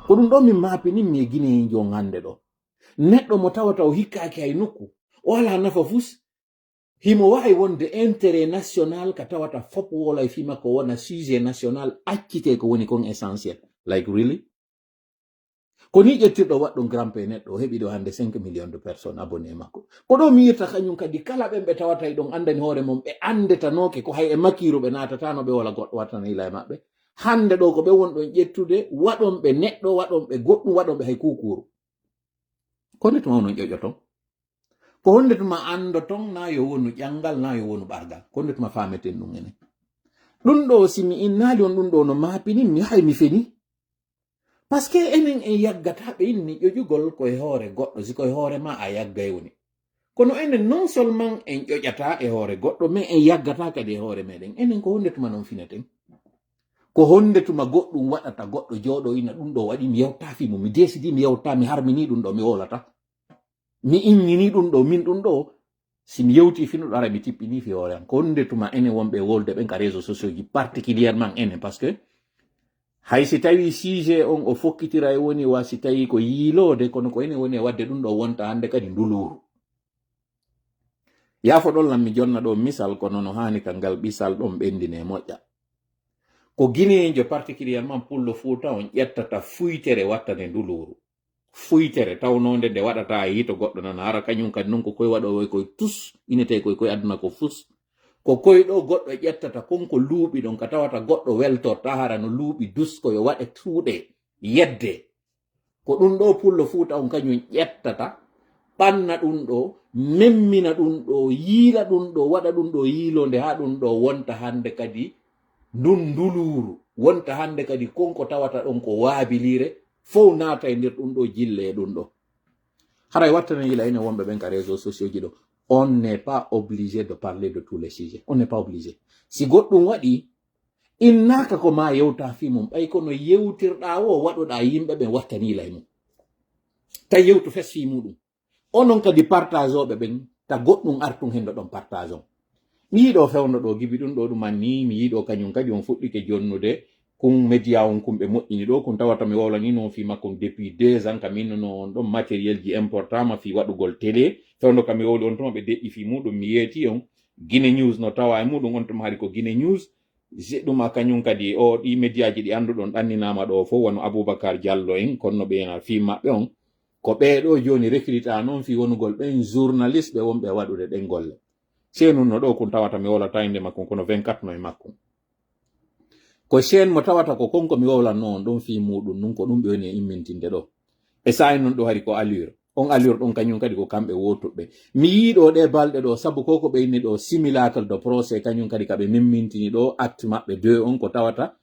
ko ɗum ɗo min maapini mi Guinée jon hande ɗo neɗɗo mo tawata o hikkaki hay nokku o wala nafa fus himo wawi wonde intérêt national ka tawata fop wola e fi makko wona sujet national accite ko woni kon essentiel like really ko ni ƴettirɗo waɗɗo grand pays neɗɗo o heɓi ɗo hande 5 millions de personnes abonné makko ko ɗo mi yirta kañum kadi kala ɓen ɓe tawata ɗon andani hoore mum ɓe andetanoke ko hay e makiru ɓe natatano ɓe wala goɗɗo wattana ila e maɓɓe hande ɗo ko ɓe wonɗon ƴettude waɗon ɓe neɗɗo waɗon ɓe goɗɗum waɗon ɓe hay kukuru ko nde tuma onon ƴoƴoton ko honde tuma andoton na yo wonu ƴangal na yo wonu ɓargal ko honde tuma fameten ɗum enen ɗum ɗo simi innali on ɗum ɗo no maapini mi hay mi feni parce que enen en yaggata ɓe inni ƴoƴugol koye hoore goɗɗo si koye hoore ma a yaggay woni kono enen non seulement en ƴoƴata e hoore goɗɗo mais en yaggata kadi e hoore meɗen enen ko honde tuma non fineten ko honde tuma goɗɗum waɗata goɗɗo jooɗo ina ɗum ɗo waɗi mi yewta fimo mi desidi mi yewta mi harmini ɗum ɗo mi wolata mi innini ɗum ɗo min ɗum ɗo si mi yewti finuɗo ara mi tippini fi hoore am ko honde tuma enen wonɓe wolde ɓen ka réseaux sociaux ji particulièrement enen parce que hay si tawi sujet on o fokkitira e woni wa si tawi ko yiilode kono ko enen woni e wadde ɗum ɗo wonta hande kadi nduluru yaafo ɗon lam mi jonna ɗo misal kono no hani ka ngal ɓisal ɗon ɓendine moƴƴa ko Guinéejo particulièrement pullo Fuuta on ƴettata fuytere wattane nduluru fuytere tawnonde nde waɗata yito goɗɗo nana hara kañum kadi non ko koye waɗo koye tus inete koye aduna ko fus ko koye ɗo goɗɗo ƴettata konko luuɓi ɗon ka tawata goɗɗo weltorta hara no luuɓi dusko yo waɗe tuuɗe yedde ko ɗum ɗo pullo Fuuta on kañum ƴettata ɓanna ɗum ɗo memmina ɗum ɗo yiila ɗum ɗo waɗa ɗum ɗo yiilonde ha ɗum ɗo wonta hande kadi nduluru wonta hande kadi konko tawata ɗon ko waabilire fof naata e nder ɗum ɗo jille e ɗum ɗo haray wattana yila ene wonɓe ɓen ka réseaux sociaux ji ɗo on n'est pas obligé de parler de tous les sujets on n'est pas obligé si goɗɗum waɗi innaka ko ma yewta fi mum ɓay kono yewtirɗa o waɗoɗa yimɓe ɓen wattanila e mum ta yewtu fes fi muɗum onon kadi partage oɓe ɓen ta goɗɗum artum hendo ɗon partage on mi yiɗo fewno ɗo gibi ɗum ɗo ɗuman ni mi yiɗo kañum kadi on fuɗɗike jonnude kum média on kumɓe moƴƴini ɗo kum tawata mi wolani noon fi makko depuis 2 ans kamin no on ɗon matériel ji important ma fi waɗugol télé fewno kam mi woli on tuma ɓe deƴƴi fi muɗum mi yeeti on Guinée News no tawa e muɗum on tuma hari ko Guinée News ɗuma kañum kadi o ɗi média ji ɗi anduɗon ɗanninama ɗo fof wono Aboubacar Diallo en konno ɓe fi maɓɓe on ko ɓeɗo joni recruta noon fi wonugol ɓen journaliste ɓe wonɓe waɗude ɗen golle chaine no ɗo kun tawata mi wolata inde makko kono 24 no e makko ko chaine mo tawata ko konko mi wowlanno on ɗon fi muɗum nun ko ɗum ɓe woni e immintinde ɗo e sa'i non ɗo hari ko allure on allure ɗon kañum kadi ko kamɓe wotuɓe mi yiiɗo ɗe balɗe ɗo saabu koko ɓe inni ɗo simulacle de procès kañum kadi kaɓe mimmintini ɗo acte maɓɓe 2 on ko tawata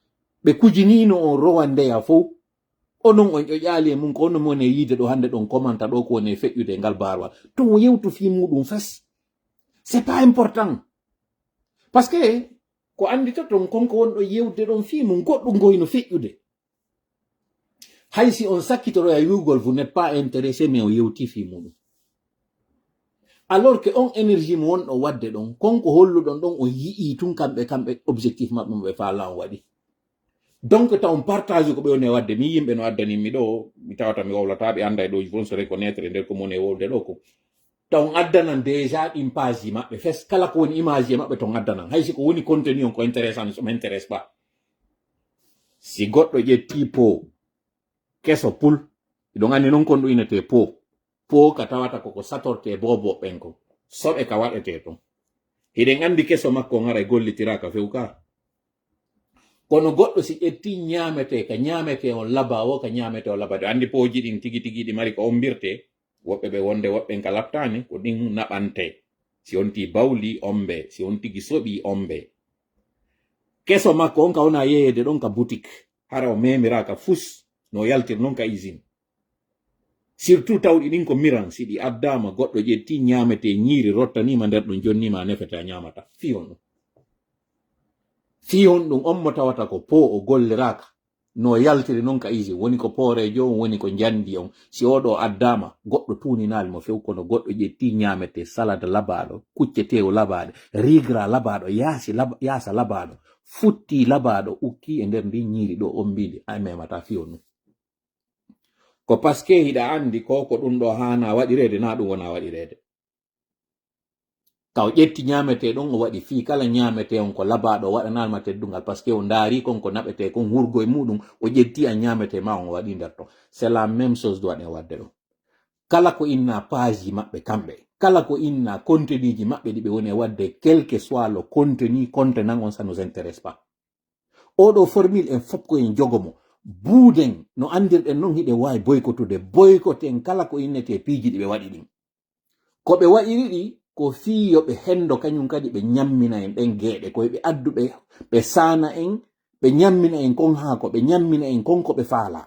ɓe kujinino on rowandeya fof onon on ƴoƴali e mum ko ono mone yiide ɗo hande ɗon commenta ɗo ko woni feƴƴude ngal barwal to yewtu fi muɗum fes c'est pas important parce que ko andita ton konko wonɗo yewde ɗon fi mum goɗɗum goyno feƴƴude hay si on sakkitoro e wiwgol vous n'êtes pas intéressé mais o yewti fi muɗum alors que on énergie mo wonɗo wadde ɗon konko holluɗon ɗon on yii tun kamɓe objectif maɓɓe mo ɓe faala on waɗi donc taw on partage ko ɓe woni wadde mi yimɓe no addanimi ɗo mi tawata mi wowlata ɓe anda e ɗo vont se reconnaître e nder ko moni e wowde ɗo ko taw on addanan déjà ɗin page ji maɓɓe fes kala ko woni image ji maɓɓe ton addanan hay si ko woni contenu on ko intéressant so m'intéresse pas si goɗɗo ƴetti po keso pul iɗon andi noon kon ɗo inete po ka tawata koko satorte bobo ɓen ko soɓe ka waɗete ton hiɗen andi keso makko on ara gollitiraka few ka kono goɗɗo si ƴetti ñamete on laba o ka ñamete o labade andi poji ɗin tigi tigi ɗi mari ko ombirte woɓɓe ɓe wonde woɓɓen ka laftani ko ɗin naɓante si on ti bawli ombe si on tigi soɓi ombe keso makko on ka wona yeyede ɗon ka boutique hara o memiraka fus no yaltir non ka usine surtout tawɗi ɗin ko miran si ɗi addama goɗɗo ƴetti ñamete ñiiri rottanima nder ɗum jonnima nefete a ñamata fiyon ɗum on mo tawata ko po o golliraka no yaltiri non ka usine woni ko poorejo on woni ko jandi on si oɗo addama goɗɗo tuninali mo few kono goɗɗo ƴetti ñamete salade labaɗo kuccetewo labaɗo rigra labaɗo yaasa labaɗo futti labaɗo ukki e nder ndi ñiiri ɗo ombidi a memata fiyon ko paske hiɗa andi ko ɗum ɗo hana waɗirede na ɗum wona waɗirede kaw ƴetti ñamete ɗon o waɗi fi kala ñamete on ko labaɗo waɗanalma teddungal paske o ndaari kon ko naɓete kon hurgo e muɗum o ƴetti a ñamete ma on waɗi nder to c'est la même chose do waɗe wadde ɗo kala ko inna page maɓɓe kamɓe kala ko inna contenu ji maɓɓe ɗi ɓe woni wadde quel que soit le contenu contenant on ça nous intéresse pas oɗo formule en fof ko en jogomo buuden no andirɗen non hiɗe wawi boycottude boycotten kala ko innete piiji ɗi ɓe waɗi ɗin ko ɓe waɗiri ɗi ko fiyo ɓe hendo kañum kadi ɓe ñammina en ɗen geeɗe koye ɓe addu ɓe sana en ɓe ñammina en kon haako ɓe ñammina en kon ko ɓe faala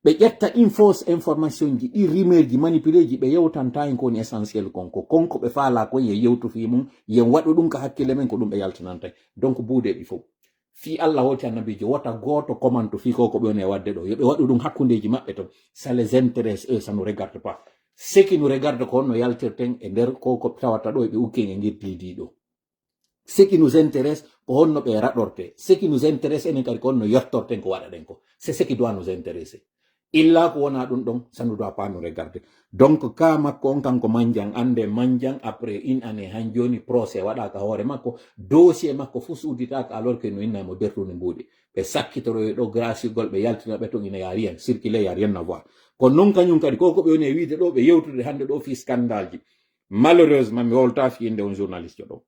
ɓe ƴetta infos information ji ɗi rumeur ji manipulé ji ɓe yewtanta en ko woni essentiel konko konko ɓe faala kon ye yewtu fi mum yen waɗu ɗum ka hakkille men ko ɗum ɓe yaltinanta donc buude ɗi fof fi Allah hoti annabijo wota goto comment fi ko ɓe woni wadde ɗo yoɓe waɗu ɗum hakkundeji maɓɓe to ça les intéresse eux ça nous regarde pas ce qui nous regarde ko honno yaltirten e nder ko tawata ɗo e ɓe ukken e ngir piidi ɗo ce qui nous intéresse ko honno ɓe raɗorte ce qui nous intéresse enen kadi ko honno yettorten ko waɗaɗen ko c'est ce qui doit nous intéresser illa ko wona ɗum ɗon ça ne doit pas nous regarder donc ka makko on kanko manjang ande manjang après une année han joni procès waɗaka hoore makko dossier makko fuu suuditaka alors que no innamo dertude mbuuɗi ɓe sakkitoro ɗo grasigol ɓe yaltinaɓe to ina ya rien circulé ya rien à voir kono noon kañum kadi koko ɓe woni e wiide ɗo ɓe yewtude hande ɗo fi scandale ji malheureusement mi wolta fiyinde on journaliste ɗo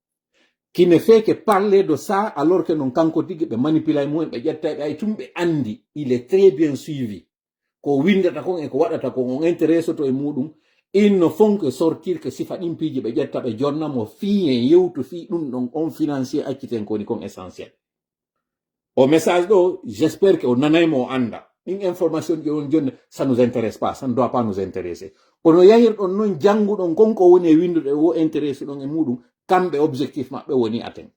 qui ne fait que parler de ça alors que non kanko tigi ɓe manipula e mumen ɓe ƴettaɓe ay tum ɓe andi il est très bien suivi ko windata kon e ko waɗata ko on intéresse to e muɗum ils ne font que sortir que sifa ɗin piiji ɓe ƴetta ɓe jonnamo fi en yewtu fi ɗum ɗon on financier acciten koni kon essentiel o message ɗo j'espère que o nanaymo o anda ɗin information ɗi on jonni ça nous intéresse pas ça ne doit pas nous intéresser kono yahirɗon noon jannguɗon konko woni e windude wo intéresse ɗon e muɗum kamɓe objectif maɓɓe woni aten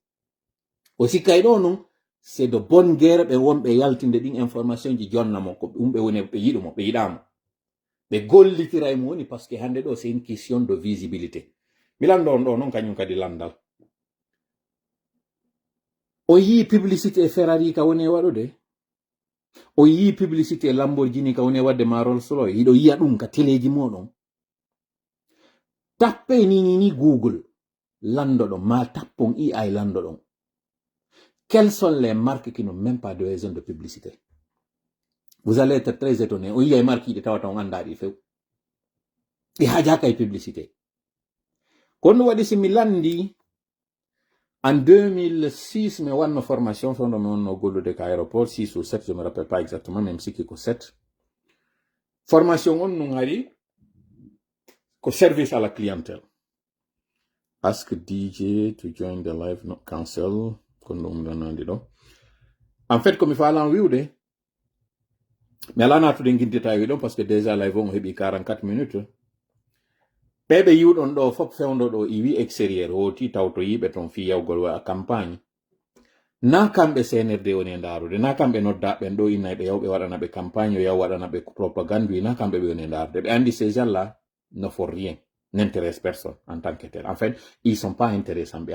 o sikkay ɗo noon c'est de bonne guerre ɓe wonɓe yaltinde ɗin information ji jonnamo ko ɗum ɓe woni ɓe yiɗumo ɓe yiɗamo ɓe gollitira e mo woni par ce que hande ɗo c'est une question de visibilité milan ɗon ɗo noon kañum kadi landal o yii publicité Ferrari ka woni e waɗude o yii publicité Lamborghini ka woni e wadde ma Rolls Royce yiɗo yiya ɗum ka téléji moɗon tappe ni Google lando ɗon ma tappon ay lando ɗon quelles sont les marques qui n'ont même pas de raison de publicité vous allez être très étonné o yiya e marque yiɗi tawata on andaɗi few ɗi hajaka e publicité kono waɗi simi landi en 2006 mi wanno formation sono mi wonno gollude ka aéroport 6 ou 7 je me rappelle pas exactement même sikki ko 7 formation on non hari ko service à la clientèle ask DJ to join the live not cancel kono ɗum nanandi ɗo en fait komi falan wiwde mi ala natude guiddita wi ɗon parce que déjà live on heɓi 44 minutes ɓeɓe yiwɗon ɗo fof fewdo ɗo iwi extérieur hoti taw to yiɓe ton fi yawgol wa campagne na kamɓe CNRD woni e ndarude na kamɓe noddaɓen ɗo inna ɓe yawɓe waɗana ɓe campagne o yaw waɗana ɓe propagande wi na kamɓe ɓe woni e ndarude ɓe andi ces gens là ne font rien n'intéresse personne en tant que tel en fait ils sont pas intéressants ɓe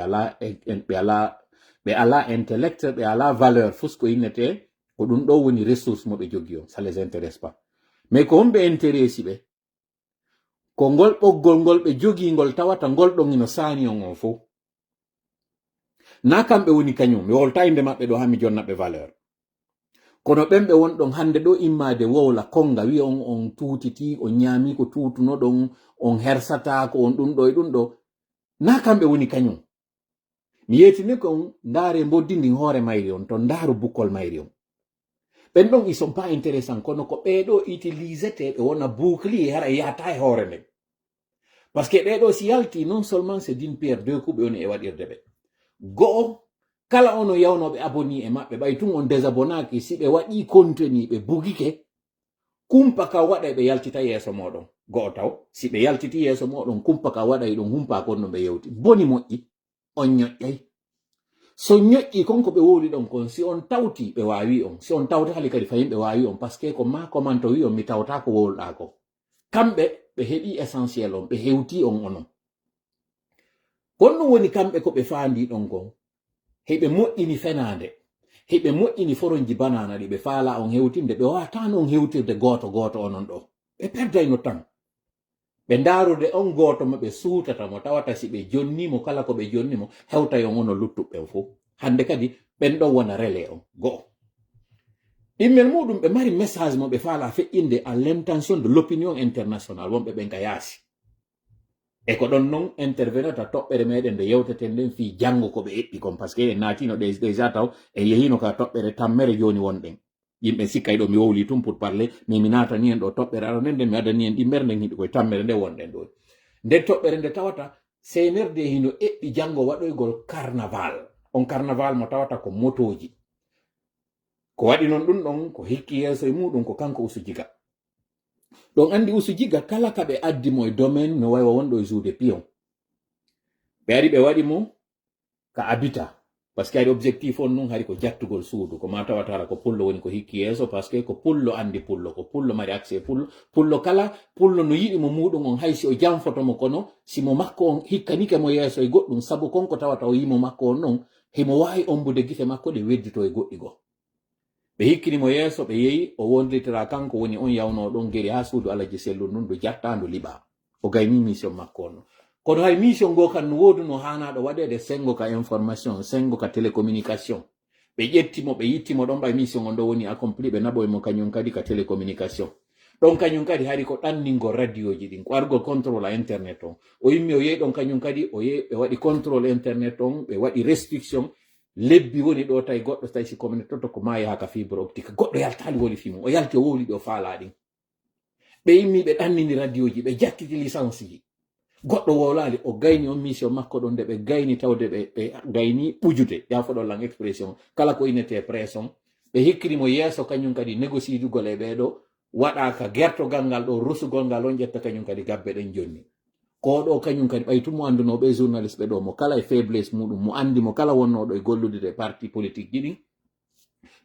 ala intellect ɓe ala valeur fus ko innete ko ɗum ɗo woni ressource mo ɓe jogui o ça les intéresse pas mais ko homɓe intéresse ɓe ko ngol ɓoggol ngol ɓe jogii ngol tawata ngol ɗon ino saani on fof na kamɓe woni kañum mi wolta inde maɓɓe ɗo hami jonnaɓe valeur kono ɓen ɓe wonɗon hande ɗo immade wowla konga wi on tuutiti on ñaami ko tuutuno ɗon on hersata ko on ɗum ɗo e ɗum ɗo na kamɓe woni kañum mi yetini kon ndaare mboddindin hoore mayri on to ndaaru bukkol mayri on ɓen ɗon ils sont pas intéressant kono ko ɓeeɗo utilisete ɓe wona bouclier hara yahata e hoore nden parce que ɓeeɗo si yalti non seulement c'est d'une pierre deux coups ɓe woni e waɗirde ɓe go'o kala ono yawnoɓe abonni e maɓɓe ɓay tun on désabonnaki si ɓe waɗi contenu ɓe bugike kumpa ka waɗa ɓe yaltita yeeso moɗon go'o taw si ɓe yaltiti yeeso moɗon kumpa ka waɗa ɗum humpa kon no ɓe yewti boni moƴƴi on ñoƴƴay so ñoƴƴi konko ɓe wowli ɗon kon si on tawti ɓe wawi on si on tawti hali kadi fayin ɓe wawi on par ce que ko ma comment to wi on mi tawta ko wowlɗa ko kamɓe ɓe heɓi essentiel on ɓe hewti on onon kon ɗum woni kamɓe ko ɓe faandi ɗon kon heɓe moƴƴini fenade heɓe moƴƴini foronji banana ɗi ɓe faala on hewtinde ɓe wawatano on hewtirde goto onon ɗo ɓe perdayno tan ɓe ndarude on goto maɓe suutata mo tawata si ɓe jonnimo kala ko ɓe jonnimo hewtay on ono luttuɓɓen fof hande kadi ɓen ɗon wona relais on go'o ɗimmel muɗum ɓe mari message mo ɓe faala feƴƴinde à l'intention de l'opinion internationale wonɓe ɓen ka yaasi e ko ɗon noon intervenata toɓɓere meɗen nde yewteten nden fi janngo ko ɓe eɓɓi kon par ce que en naatino déjà taw en yehino ka toɓɓere tammere joni wonɗen yimɓe sikkay ɗo mi wowli tum pour parler mais mi natani en ɗo toɓɓere aɗa nden mi adani en ɗimmere nden hiɗi koye tammere nde wonɗen ɗo nden toɓɓere nde tawata senerde hino eɓɓi janngo waɗoygol carnaval on carnaval mo tawata ko motoji ko waɗi noon ɗum ɗon ko hikki yeeso e muɗum ko kanko Usu Jiga ɗon andi Usu Jiga kala ka ɓe addi mo e domaine no waywa wonɗo e juude pion ɓe ari ɓe waɗi mo ka habita par ce que ari objectif on nun hari ko jattugol suudu ko ma tawatara ko pullo woni ko hikki yeeso par ce que ko pullo andi pullo ko pullo mari accès pullo kala pullo no yiɗi mo muɗum on hay si o jamfotomo kono simo makko on hikkanike mo yeeso e goɗɗum sabu konko tawata o yimo makko on non himo wawi ombude gite makko ɗe weddito e goɗɗi go ɓe hikkinimo yeeso ɓe yehi o wondritira kanko woni on yawno ɗon geri ha suudu alaji sellu ndun do jattandu liɓa o gayni mission makko on kono hay mission go kan no wodu no hanaɗo waɗede sengo ka information sengo ka télécommunication ɓe ƴettimo ɓe yittimo ɗon ɓa mission on ɗo woni accompli ɓe naɓoymo kañum kadi ka télécommunication ɗon kañum kadi hari ko ɗanningo radio ji ɗin ko argol contrôle à internet on o yimmi o yehi ɗon kañum kadi o yehi ɓe waɗi contrôle internet on ɓe waɗi restriction lebbi woni ɗo tawi goɗɗo tawi si communauté ko ma yahaka fibre optique goɗɗo yaltali woli fimo o yalti o wowli ɗo faala ɗin ɓe yimmi ɓe ɗannini radio ji ɓe jattiti licence ji goɗɗo wowlali o gayni on mission makko ɗon nde ɓe gayni tawde ɓe gayni ɓujude yafoɗon lan expression kala ko inete pression ɓe hikkirimo yeeso kañum kadi négociidugol e ɓeeɗo waɗaka gertogal ngal ɗo rusugol ngal on ƴetta kañum kadi gabbe ɗen jonni ko ɗo kañum kadi ɓay tumo andunoɓe journaliste ɓe ɗo mo kala e faiblesse muɗum mo andi mo kala wonnoɗo e gollude de parti politique ji ɗin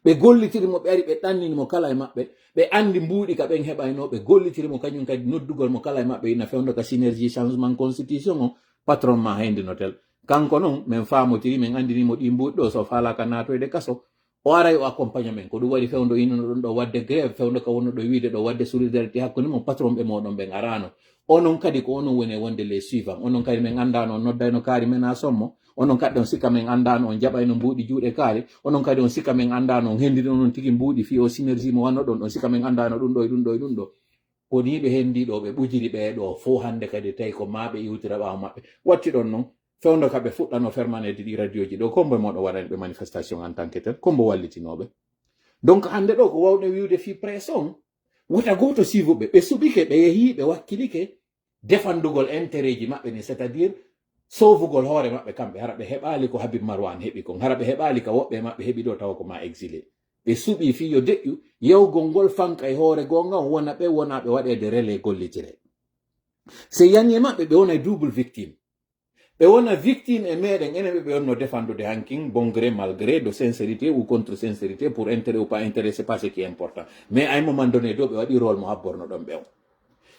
ɓe gollitirimo ɓe ari ɓe ɗanninimo kala e maɓɓe ɓe andi mbuuɗi ka ɓen heɓayno ɓe gollitirimo kañum kadi noddugol mo kala e maɓɓe ina fewndo ka synergie changement constitution o patron ma hayndinotel kanko noon min famotiri min andinimo ɗi mbuuɗi ɗo so falaka natoyde kaso o aray o accompagne men ko ɗum waɗi fewndo innono ɗon ɗo wadde grève fewndo ka wonno ɗo wiide ɗo wadde solidarité hakkude mo patron ɓe moɗon ɓen arano onon kadi ko onon woni wonde les suivants onon kadi min andano on noddayno kaari men ha sommo onon kadi on sikka min andano on jaɓayno mbuuɗi juuɗe kaari onon kadi on sikka min andano on hendiri onon tigi mbuuɗi fi o synergie mo wanno ɗon on sikka min andano ɗum ɗo e ɗum ɗo e ɗum ɗo ko ni ɓe hendiɗo ɓe ɓujiri ɓeɗo fo hande kadi tawi ko maɓe iwtira ɓawo maɓɓe watti ɗon noon fewndo kaɓe fuɗɗano fermanede ɗi radio ji ɗo kombo moɗo waɗani ɓe manifestation en tant que tel kombo wallitinoɓe donc hande ɗo ko wawɗo wiwde fi presse on wota goto sivuɓe ɓe suɓike ɓe yeehi ɓe wakkilike defandugol intérêt ji maɓɓe ni c'est à dire sowugol hoore maɓɓe kamɓe hara ɓe heɓali ko Habib Marwan heɓi kon hara ɓe heɓali ka woɓɓe maɓɓe heɓi ɗo tawa ko ma exilé ɓe suɓi fiyo deƴƴu yewgol ngol fanka e hoore gonga on wona ɓe wonaɓe waɗede relais gollitire se yani e maɓɓe ɓe wona double victime ɓe wona victime e meɗen enen ɓe wonno défendude hankin bon gré mal gré de sincérité ou contre sincérité pour intérêt ou pas intérêt c'est pas ce qui est important mais à un moment donné ɗo ɓe waɗi rôle mo habborno ɗon ɓe on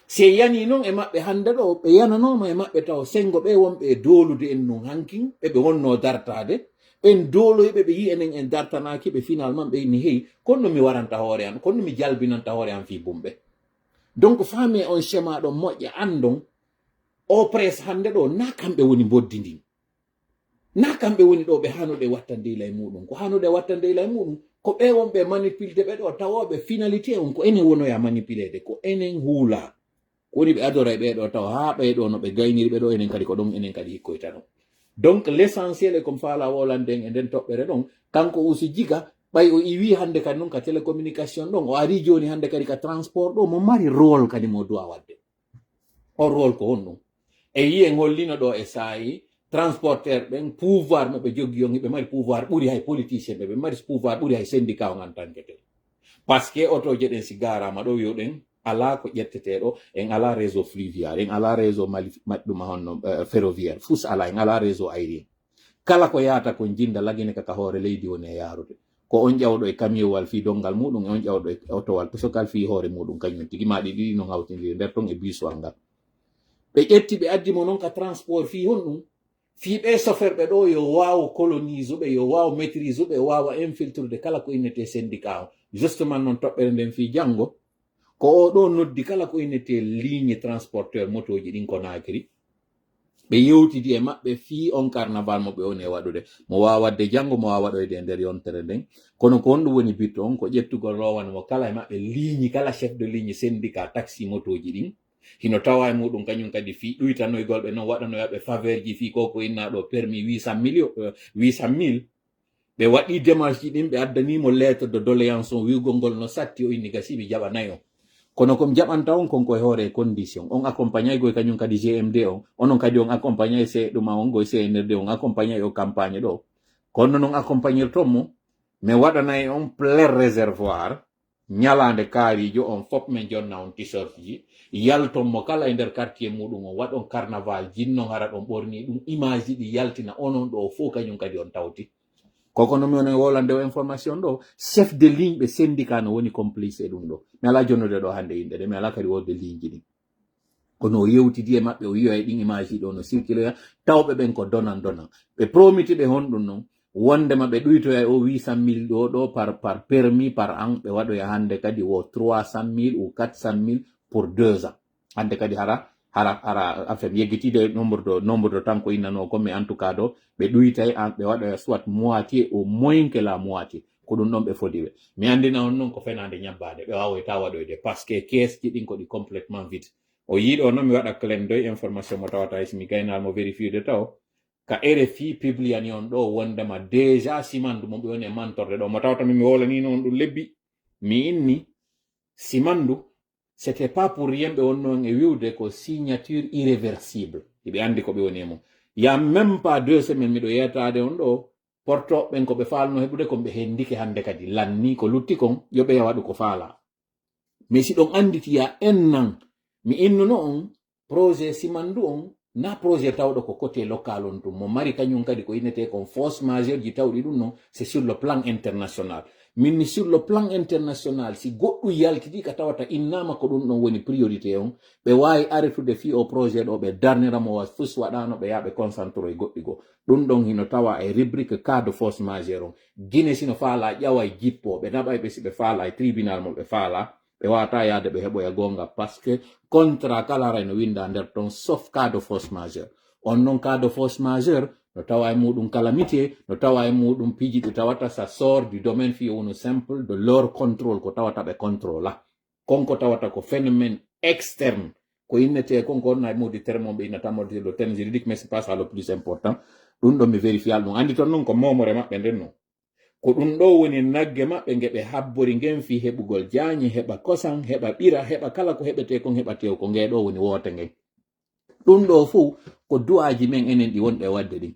se yani noon e maɓɓe hande ɗo ɓe yananoma e maɓɓe taw sengo ɓe wonɓe e dolude en non hankin ɓeɓe wonno dartade ɓen doloyɓe ɓe yi enen en dartanaki ɓe finalement ɓe ni heyi konno mi waranta hoore an konno mi jalbinanta hoore an fi bumɓe donc faami on schéma ɗo moƴƴa andon o presse hande ɗo na kamɓe woni boddi ndin na kamɓe woni ɗo ɓe hanuɗe watta ndeyla e muɗum ko hanuɗe watta ndeyla e muɗum ko ɓe wonɓe manipulde ɓe ɗo tawoɓe finalité on ko enen wonoya manipulede ko enen huula woni ɓe adora e ɓeɗo taw ha ɓeɗo no ɓe gayniri ɓeɗo enen kadi ko ɗon enen kadi hikkoyta ɗon donc l' essentiel e comme faala wolanden e nden toɓɓere ɗon kanko Usu Jiga ɓay o iwi hande kadi noon ka télécommunication ɗon o ari joni hande kadi ka transport ɗo mo mari rôle kadi mo dowa wadde o rôle ko on ɗum e yi en hollino ɗo e saayi transporteur ɓen pouvoir maɓe jogui on ɓe mari pouvoir ɓuuri hay politicien ɓe mari pouvoir ɓuuri hay syndicat on en tant que tel par ce que otoje ɗen si garama ɗo wiyoɗen ala ko ƴetteteɗo en ala réseau fluvial en ala réseau maɗɗuma honno ferroviaire fus ala en ala réseau aérien kala ko yahata ko jinda lagine kaka hoore leydi woni e yarude ko on ƴawɗo e camiowal fi dongal muɗum e on ƴawɗo e otowal tosokal fi hoore muɗum kañum tigi maɗi ɗiɗi no hawtidiri nder ton e buswal ngal ɓe ƴetti ɓe addimo noon ka transport fi honɗum fiiɓe soferɓe ɗo yo waaw colonise ɓe yo waaw maîtrise ɓe waawa infiltrude kala ko innete syndicat o justement noon toɓɓere nden fii janngo ko o ɗo noddi kala ko innete ligne transporteur motoji ɗin ko naakiri ɓe yewtidi e maɓɓe fii on carnaval mo ɓe woni e waɗude mo waawa wadde janngo mo waawa waɗoyde e nder yontere nden kono ko honɗum woni bitto on ko ƴettugol rowanmo kala e maɓɓe ligne kala chef de ligne syndicat taxi motoji ɗin hino tawa e muɗum kañum kadi fii ɗuytanoygol ɓe noon waɗanoyaɓe faveur ji fii ko innaɗo permis 800 000 ɓe waɗi démarche ji ɗin ɓe addanimo lettre de doléance on wiwgol ngol no satti o inni gasi ɓe jaɓanayi on kono kom jaɓanta on konko e hoore condition on accompagnay goy kañum kadi GMD on onon kadi on accompagnay se ɗuma on goy CNRD on accompagnay o campagne ɗo kono noon accompagnirton mo mi waɗanayi on plein réservoir ñalande kaarijo on fop min jonna on t-shirt ji yalton mo kala e nder quartier muɗum on waɗon carnaval jinnon hara ɗon ɓorni ɗum image ji ɗi yaltina onon ɗo fof kañum kadi on tawti koko no mi woni wolande o information ɗo chef de ligne ɓe syndicat no woni complice e ɗum ɗo mi ala jonnude ɗo hannde yimɓe ɗe mi ala kadi wodde ligne ji ɗin kono o yewtidi e maɓɓe o yiwa e ɗin image ji ɗo no circuloya tawɓe ɓen ko donan ɓe promiti ɓe honɗum noon wondema ɓe ɗuytoya e o 800 000 ɗo par permis par an ɓe waɗoya hannde kadi wo 300 000 ou 400 000 pour 2 ans hannde kadi hara enfin yeggitide nombre de temps ko innano comme en tout cas ɗo ɓe ɗuytay ɓe waɗoya soit moitié au moins que la moitié ko ɗum ɗon ɓe foti ɓe mi andina on noon ko fenade ñabbade ɓe wawoyta waɗoyde par ce que caisse ji ɗin ko ɗi complètement vide o yiiɗo noon mi waɗa clin d'œil information mo tawata e simi gaynalmo vérifiude taw ka RFI publiani on ɗo wondema déjà simandu mo ɓe woni e mantorde ɗo mo tawata mi wolanino on ɗum lebbi mi inni simandu c'était pas pour rien ɓe wonno e wiwde ko signature irréversible iɓe andi ko ɓe woni e mum ya même pas 2 semaines miɗo yetade on ɗo porto ɓen ko ɓe falno heɓude kon ɓe hendike hande kadi lanni ko lutti kon yoɓe waɗu ko faala mais si ɗon anditi ya ennan mi innuno on projet simandu on na projet tawɗo ko côté local on ɗum mo mari kañum kadi ko innete kon force majeure ji tawɗi ɗum non c'est sur le plan international min sur le plan international si goɗɗum yaltidi ka tawata innama ko ɗum ɗon woni priorité on ɓe wawi arrêtude fi o projet ɗo ɓe darniramo wa fus waɗano ɓe yaɓe concentre e goɗɗi go ɗum ɗon hino tawa e rubrique cas de force majeure on guine sino faala ƴawa e jippo ɓe naɓay ɓe si ɓe faala e tribunal mo ɓe faala ɓe wawata yaade ɓe heɓoya gonga par ce que contrat kala ray no winda nder ton sauf cas de force majeure on non cas de force majeure no tawa e muɗum calamité no tawa e muɗum piiji ɗi tawata ça sort du domaine fi wono simple de leur contrôle ko tawata ɓe contrôla konko tawata ko phénomène externe ko innete konko wonna e mudi terme ɓe innatamo le terme juridique mais c'est pas ça le plus important ɗum ɗon mi vérifial ɗum andi ton noon ko momore maɓɓe nden non ko ɗum ɗo woni nagge maɓɓe ngeɓe habbori ngen fi heɓugol jaañi heɓa kosan heɓa ɓira heɓa kala ko heɓete kon heɓa tew ko ngeɗo woni wote ngen ɗum ɗo fuu ko du'aji men enen ɗi wonɗe wadde ɗin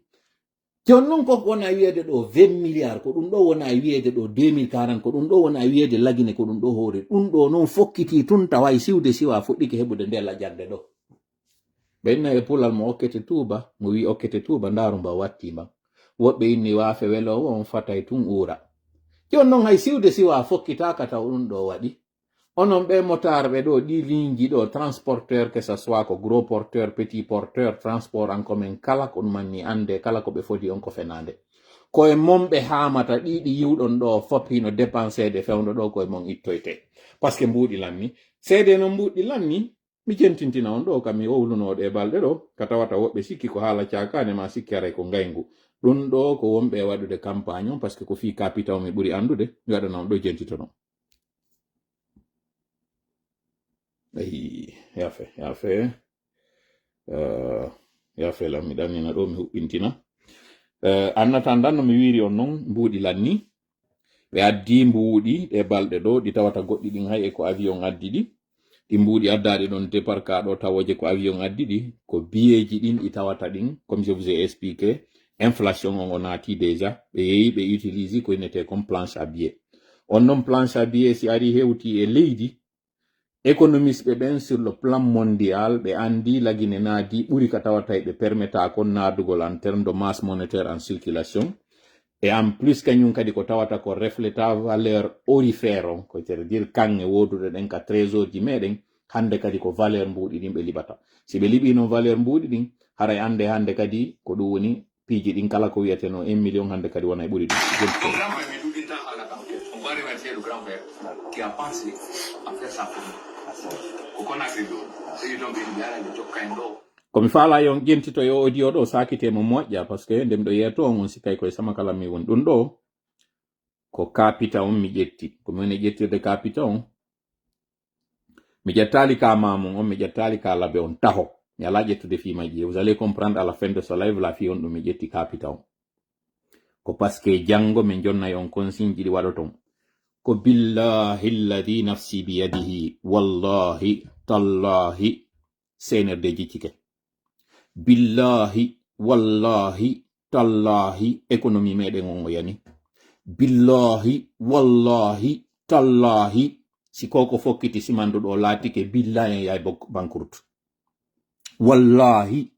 jon noon ko wona wiyeede ɗo 20 milliards ko ɗum ɗo wona wiyeede ɗo 2040 ko ɗum ɗo wona wiyeede lagine ko ɗum ɗo hoore ɗum ɗo noon fokkiti tun tawa siwde siwa fuɗɗike heɓude nde lajjande ɗo ɓenna e pulal mo okkete tuuba mo wi okkete tuuba ndaaru mba wattima woɓɓe inni waafe welowo on fatay tun uura jon noon hay siwde siwa fokkitaka taw ɗum ɗo waɗi onon ɓe motarɓe ɗo ɗi ligne ɗo transporteur que ça soit ko gros porteur petit porteur transport en commun kala ko ɗum manni ande kala ko ɓe fodi on ko fenande koye mon ɓe hamata ɗiɗi yiwɗon ɗo fop hino dépensede fewno ɗo koye mon ittoyte par ce que mbuuɗi lanni seede no mbuuɗi lanni mi jentintina on ɗo kam mi wowlunoɗe e balɗe ɗo ka tawata woɓɓe sikki ko haala cakane ma sikki aray ko ngayngu ɗum ɗo ko wonɓe waɗude campagne on par ce que ko fi capital mi ɓuri andude mi waɗana on ɗo jentitono yafe lam mi ɗannina ɗo mi huɓɓintina annata ndanno mi wiri on noon mbuuɗi lanni ɓe addi mbuuɗi ɗe balɗe ɗo ɗi tawata goɗɗi ɗin hay e ko avion addi ɗi mbuuɗi addaɗi ɗon déparka ɗo tawoje ko avion addi ɗi ko biyeji ɗin ɗi tawata ɗin comme je vous ai expliqué inflation on naati déjà ɓe yehi ɓe utilise ko innete comme planche à billets on noon planche à billets si ari hewti e leydi économiste ɓe ɓen sur le plan mondial ɓe andi lagine naadi ɓuri ka tawata ɓe permetta kon naadugol en terme de masse monétaire en circulation et en plus kañum kadi ko tawata ko refléta valeur aurifère on ko c'est-à-dire kanŋe wodude ɗen ka trésor ji meɗen hande kadi ko valeur mbuuɗi ɗin ɓe liɓata si ɓe liɓi noon valeur mbuuɗi ɗin haray ande hande kadi ko ɗum woni piiji ɗin kala ko wiyete no 1 million hande kadi wona e ɓuri komi faala yon ƴentito yo audio ɗo sakitemo moƴƴa par ce que ndem ɗo yeeto on sikkay koye sama kala mi woni ɗum ɗo ko capita on mi ƴetti komi woni ƴettirde capita on mi ƴettali ka mamum on mi ƴettali ka labe on taho mi ala ƴettude fimaji vous allez comprendre à la fin de ce live la fi on ɗum mi ƴetti capita on ko parce que jango min jonnay on consigne ji ɗi waɗa ton ko billahi alladi nafsi biyadihi wallahi tallahi senerde jiccike billahi wallahi tallahi économie meɗen on o yani billahi wallahi tallahi si koko fokkiti simanduɗo laatike billahi en yahay banqueroute wallahi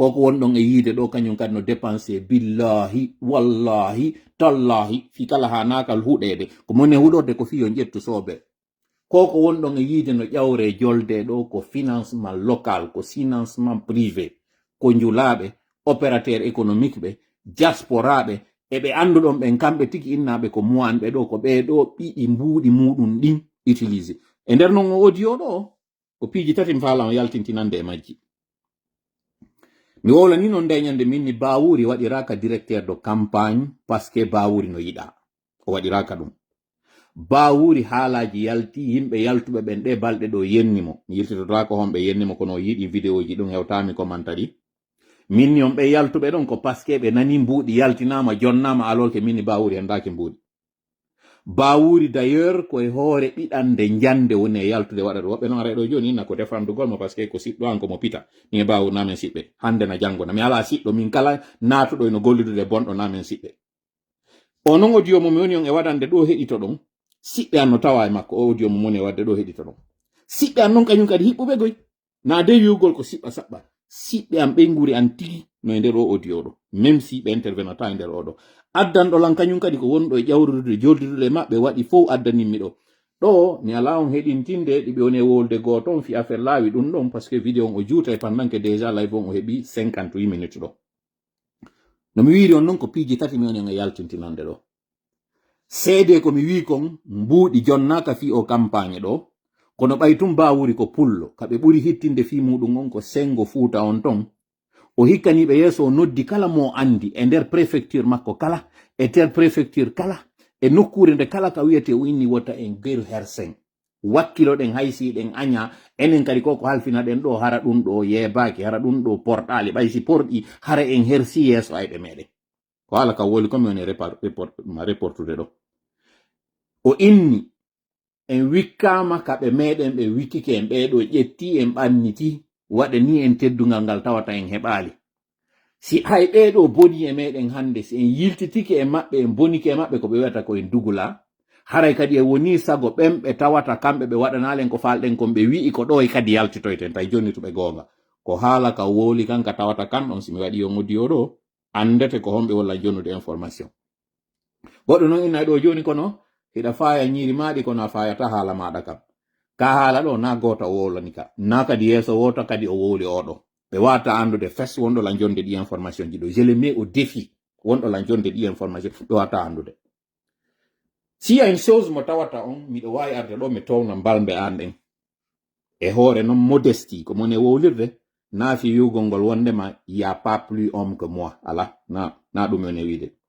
koko wonɗon e yiide ɗo kañum kadi no dépensé billahi wallahi tallahi fi kala ha nakal huɗede ko moni huɗorde ko fiyo ƴettu soɓe koko wonɗon e yiide no ƴawre jolde ɗo ko financement local ko financement privé ko njulaɓe opérateur économique ɓe diasporaɓe eɓe anduɗon ɓen kamɓe tigi innaɓe ko mowanɓe ɗo ko ɓeɗo ɓiɗi mbuuɗi muɗum ɗin utilisé e nder non o audio ɗo ko piiji tati mi faala o yaltintinande e majji mi wolani non ndeñande min ni Bawuri waɗiraka directeur de campagne parce que Bawuri no yiɗa o waɗiraka ɗum Bawuri haalaji yalti yimɓe yaltuɓe ɓen ɗe balɗe ɗo yennimo mi yirtitotako honɓe yennimo kono yiɗi vidéo ji ɗum hewtami commentari min ni on ɓe yaltuɓe ɗon ko parce que ɓe nani mbuuɗi yaltinama jonnama alors que min ni Bawuri hendaki mbuuɗi Bawuri d'ailleurs koye hoore ɓiɗande jande woni e yaltude waɗa ɗo woɓɓe noon ara ɗo joni inna ko defandugol mo parce que ko siɗɗo an komo pita min e Bawuri namen siɓɓe hande na janggo na mi ala siɗɗo min kala natuɗo eno gollidude bonɗo namen siɓɓe o non audio mo mi woni on e waɗande ɗo heɗito ɗon siɓɓe an no tawa e makko o audio mo woni e wadde ɗo heɗito ɗon siɓɓe an non kañum kadi hiɓɓuɓe goy na de wiwgol ko siɓɓa saɓɓa siɓɓe an ɓe nguri an tigi no e nder o audio ɗo même si ɓe intervenata e nder oɗo addanɗo lan kañum kadi ko wonɗo e ƴawrudude joldidude maɓɓe waɗi fof addaninmi ɗo mi ala on heɗintinde ɗiɓe woni e wolde goto on fi affaire laawi ɗum ɗon par ce que vidéo on o juuta e pendant que déjà live on o heeɓi 58 minutes ɗo no mi wiiri on noon ko piiji tati mi woni on e yaltintinande ɗo seede ko mi wi kon mbuuɗi jonnaka fi o campagne ɗo kono ɓay tum Bawuri ko pullo kaɓe ɓuri hittinde fi muɗum on ko sengo Fuuta on ton o hikkaniɓe yeeso o noddi kala mo andi e nder préfecture makko kala e ter préfecture kala e nokkure nde kala ka wiyete o inni wota en geru hersen wakkiloɗen haysiɗen aña enen kadi koko halfina ɗen ɗo hara ɗum ɗo yeebaki hara ɗum ɗo porɗali ɓaysi porɗi hara en hersi yeeso ayɓe meɗen ko hala ka woli komi woni reportude ɗo o inni en wikkama kaɓe meɗen ɓe wikkike en ɓeɗo ƴetti en ɓanniti waɗa ni en teddugal ngal tawata en heɓali si hay ɓeɗo boni e meɗen hande si en yiltitike e maɓɓe en bonike e maɓɓe ko ɓe wiyata ko en dugula haray kadi e woni sago ɓen ɓe tawata kamɓe ɓe waɗanalen ko falɗen kon ɓe wi'i ko ɗo e kadi yaltitoyten tawi jonni to ɓe gonga ko haala ka woli kanka tawata kan ɗon simi waɗi on audio ɗo andete ko homɓe walla jonnude information goɗɗo noon inna ɗo joni kono hiɗa faya ñiiri maɗi kono a fayata haala maɗa kam ka haala ɗo na goto o wolani ka na kadi yeeso woto kadi o woli oɗo ɓe wata andude fes wonɗo la jonde ɗi information ji ɗo je le mets au défi wonɗo la jonde ɗi information ɓe wata andude si y a une chose mo tawata on miɗo wawi arde ɗo mi towna mbalɓe an ɗen e hoore noon modestie ko moni e wowlirde naafi wiwgol ngol wondema y a pas plus homme que moi ala na ɗum woni wiide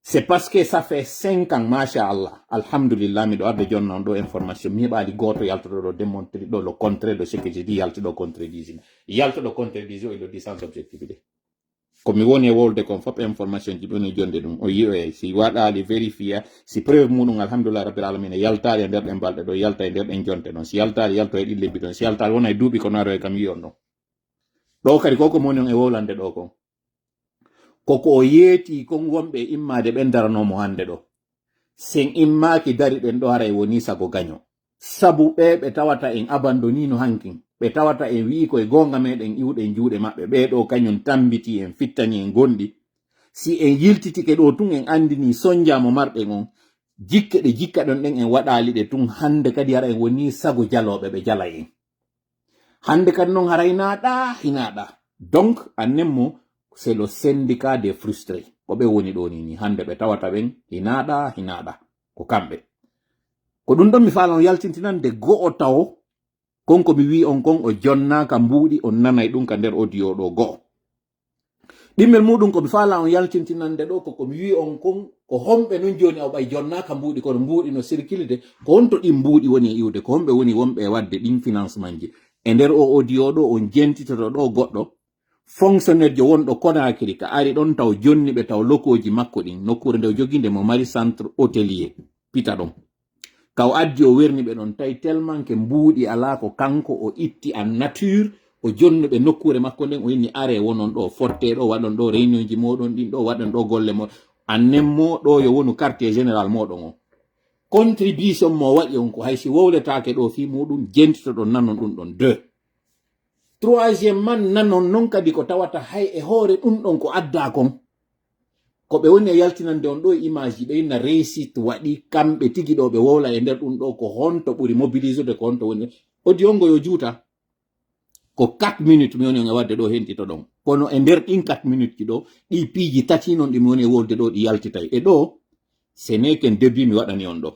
c'est parce que ça fait 5 ans machallah alhamdulillah miɗo arde jonna on ɗo information mi heɓali goto yaltoɗo ɗo démontré ɗo le contraire de ce que je dis yaltoɗo contredisine yaltoɗo contredisio e le dit sans objectivité komi woni e wolde kon fop information ji ɓeni jonde ɗum o yiyoye si waɗali vérifié si preuve muɗum alhamdulillah rabbil alamin e yaltali e nder ɗen balɗe ɗo yalta e nder ɗen jonte ɗon si yaltali yalto e ɗi lebbi ɗon si yaltali wona e duuɓi ko naro e kam yi on ɗon ɗo kadi koko moni on e wolande ɗo kon koko o yeeti kon wonɓe immade ɓen daranomo hande ɗo sen immaki dari ɓen ɗo hara e woni sago gaño sabu ɓe tawata en abandonino hankin ɓe tawata en wi koye gonga meɗen iwɗen juuɗe maɓɓe ɓeɗo kañum tambiti en fittani en gonɗi si en yiltitike ɗo tun en andini sonjamo marɗen on jikke ɗe jikka ɗon ɗen en waɗali ɗe tun hande kadi hara en woni sago jaloɓe ɓe jala en hande kadi noon haray naɗa hinaɗa donc annemo c'est le syndicat des frustrés ko ɓe woni ɗo ni hande ɓe tawata ɓen hinaɗa ko kamɓe ko ɗum ɗon mi faalano yaltintinande go'o tawo konko mi wi on kon o jonnaka mbuuɗi on nanay ɗum ka nder audio ɗo go'o ɗimmel muɗum ko mi faala on yaltintinande ɗo ko mi wi on kon ko homɓe nun joni aw ɓay jonnaka mbuuɗi kono mbuuɗi no circulide ko honto ɗin mbuuɗi woni e iwde ko homɓe woni wonɓe e wadde ɗin financement ji e nder o audio ɗo on jentitoto ɗo goɗɗo fonctionnaire jo wonɗo Conakry ka ari ɗon taw jonni ɓe taw lokoji makko ɗin nokkure nde o joginde mo mari centre hôtelier pita ɗon kaw addi o werni ɓe ɗon tawi tellement ke mbuuɗi ala ko kanko o itti en nature o jonnuɓe nokkure makko nden o inni are wonon ɗo fotte ɗo waɗon ɗo réunion ji moɗon ɗin ɗo waɗon ɗo golle mo annenmo ɗo yo wonu quartier général moɗon o contribution mo waɗi on ko haysi wowletake ɗo fi muɗum jentito ɗon nanon ɗum ɗon 2 troisième man nanon non kadi ko tawata hay e hoore ɗum ɗon ko adda kon ko ɓe woni e yaltinande on ɗo image ji ɓe inna réussite waɗi kamɓe tigi ɗo ɓe wowla e nder ɗum ɗo ko honto ɓuri mobilisede ko honto woni audio ngo yo juuta ko 4 minutes mi woni on e wadde ɗo hentito ɗon kono e nder ɗin 4 minutes ji ɗo ɗi piiji tati non ɗi mi woni e wolde ɗo ɗi yaltitay e ɗo ce n'est qu'un début mi waɗani on ɗo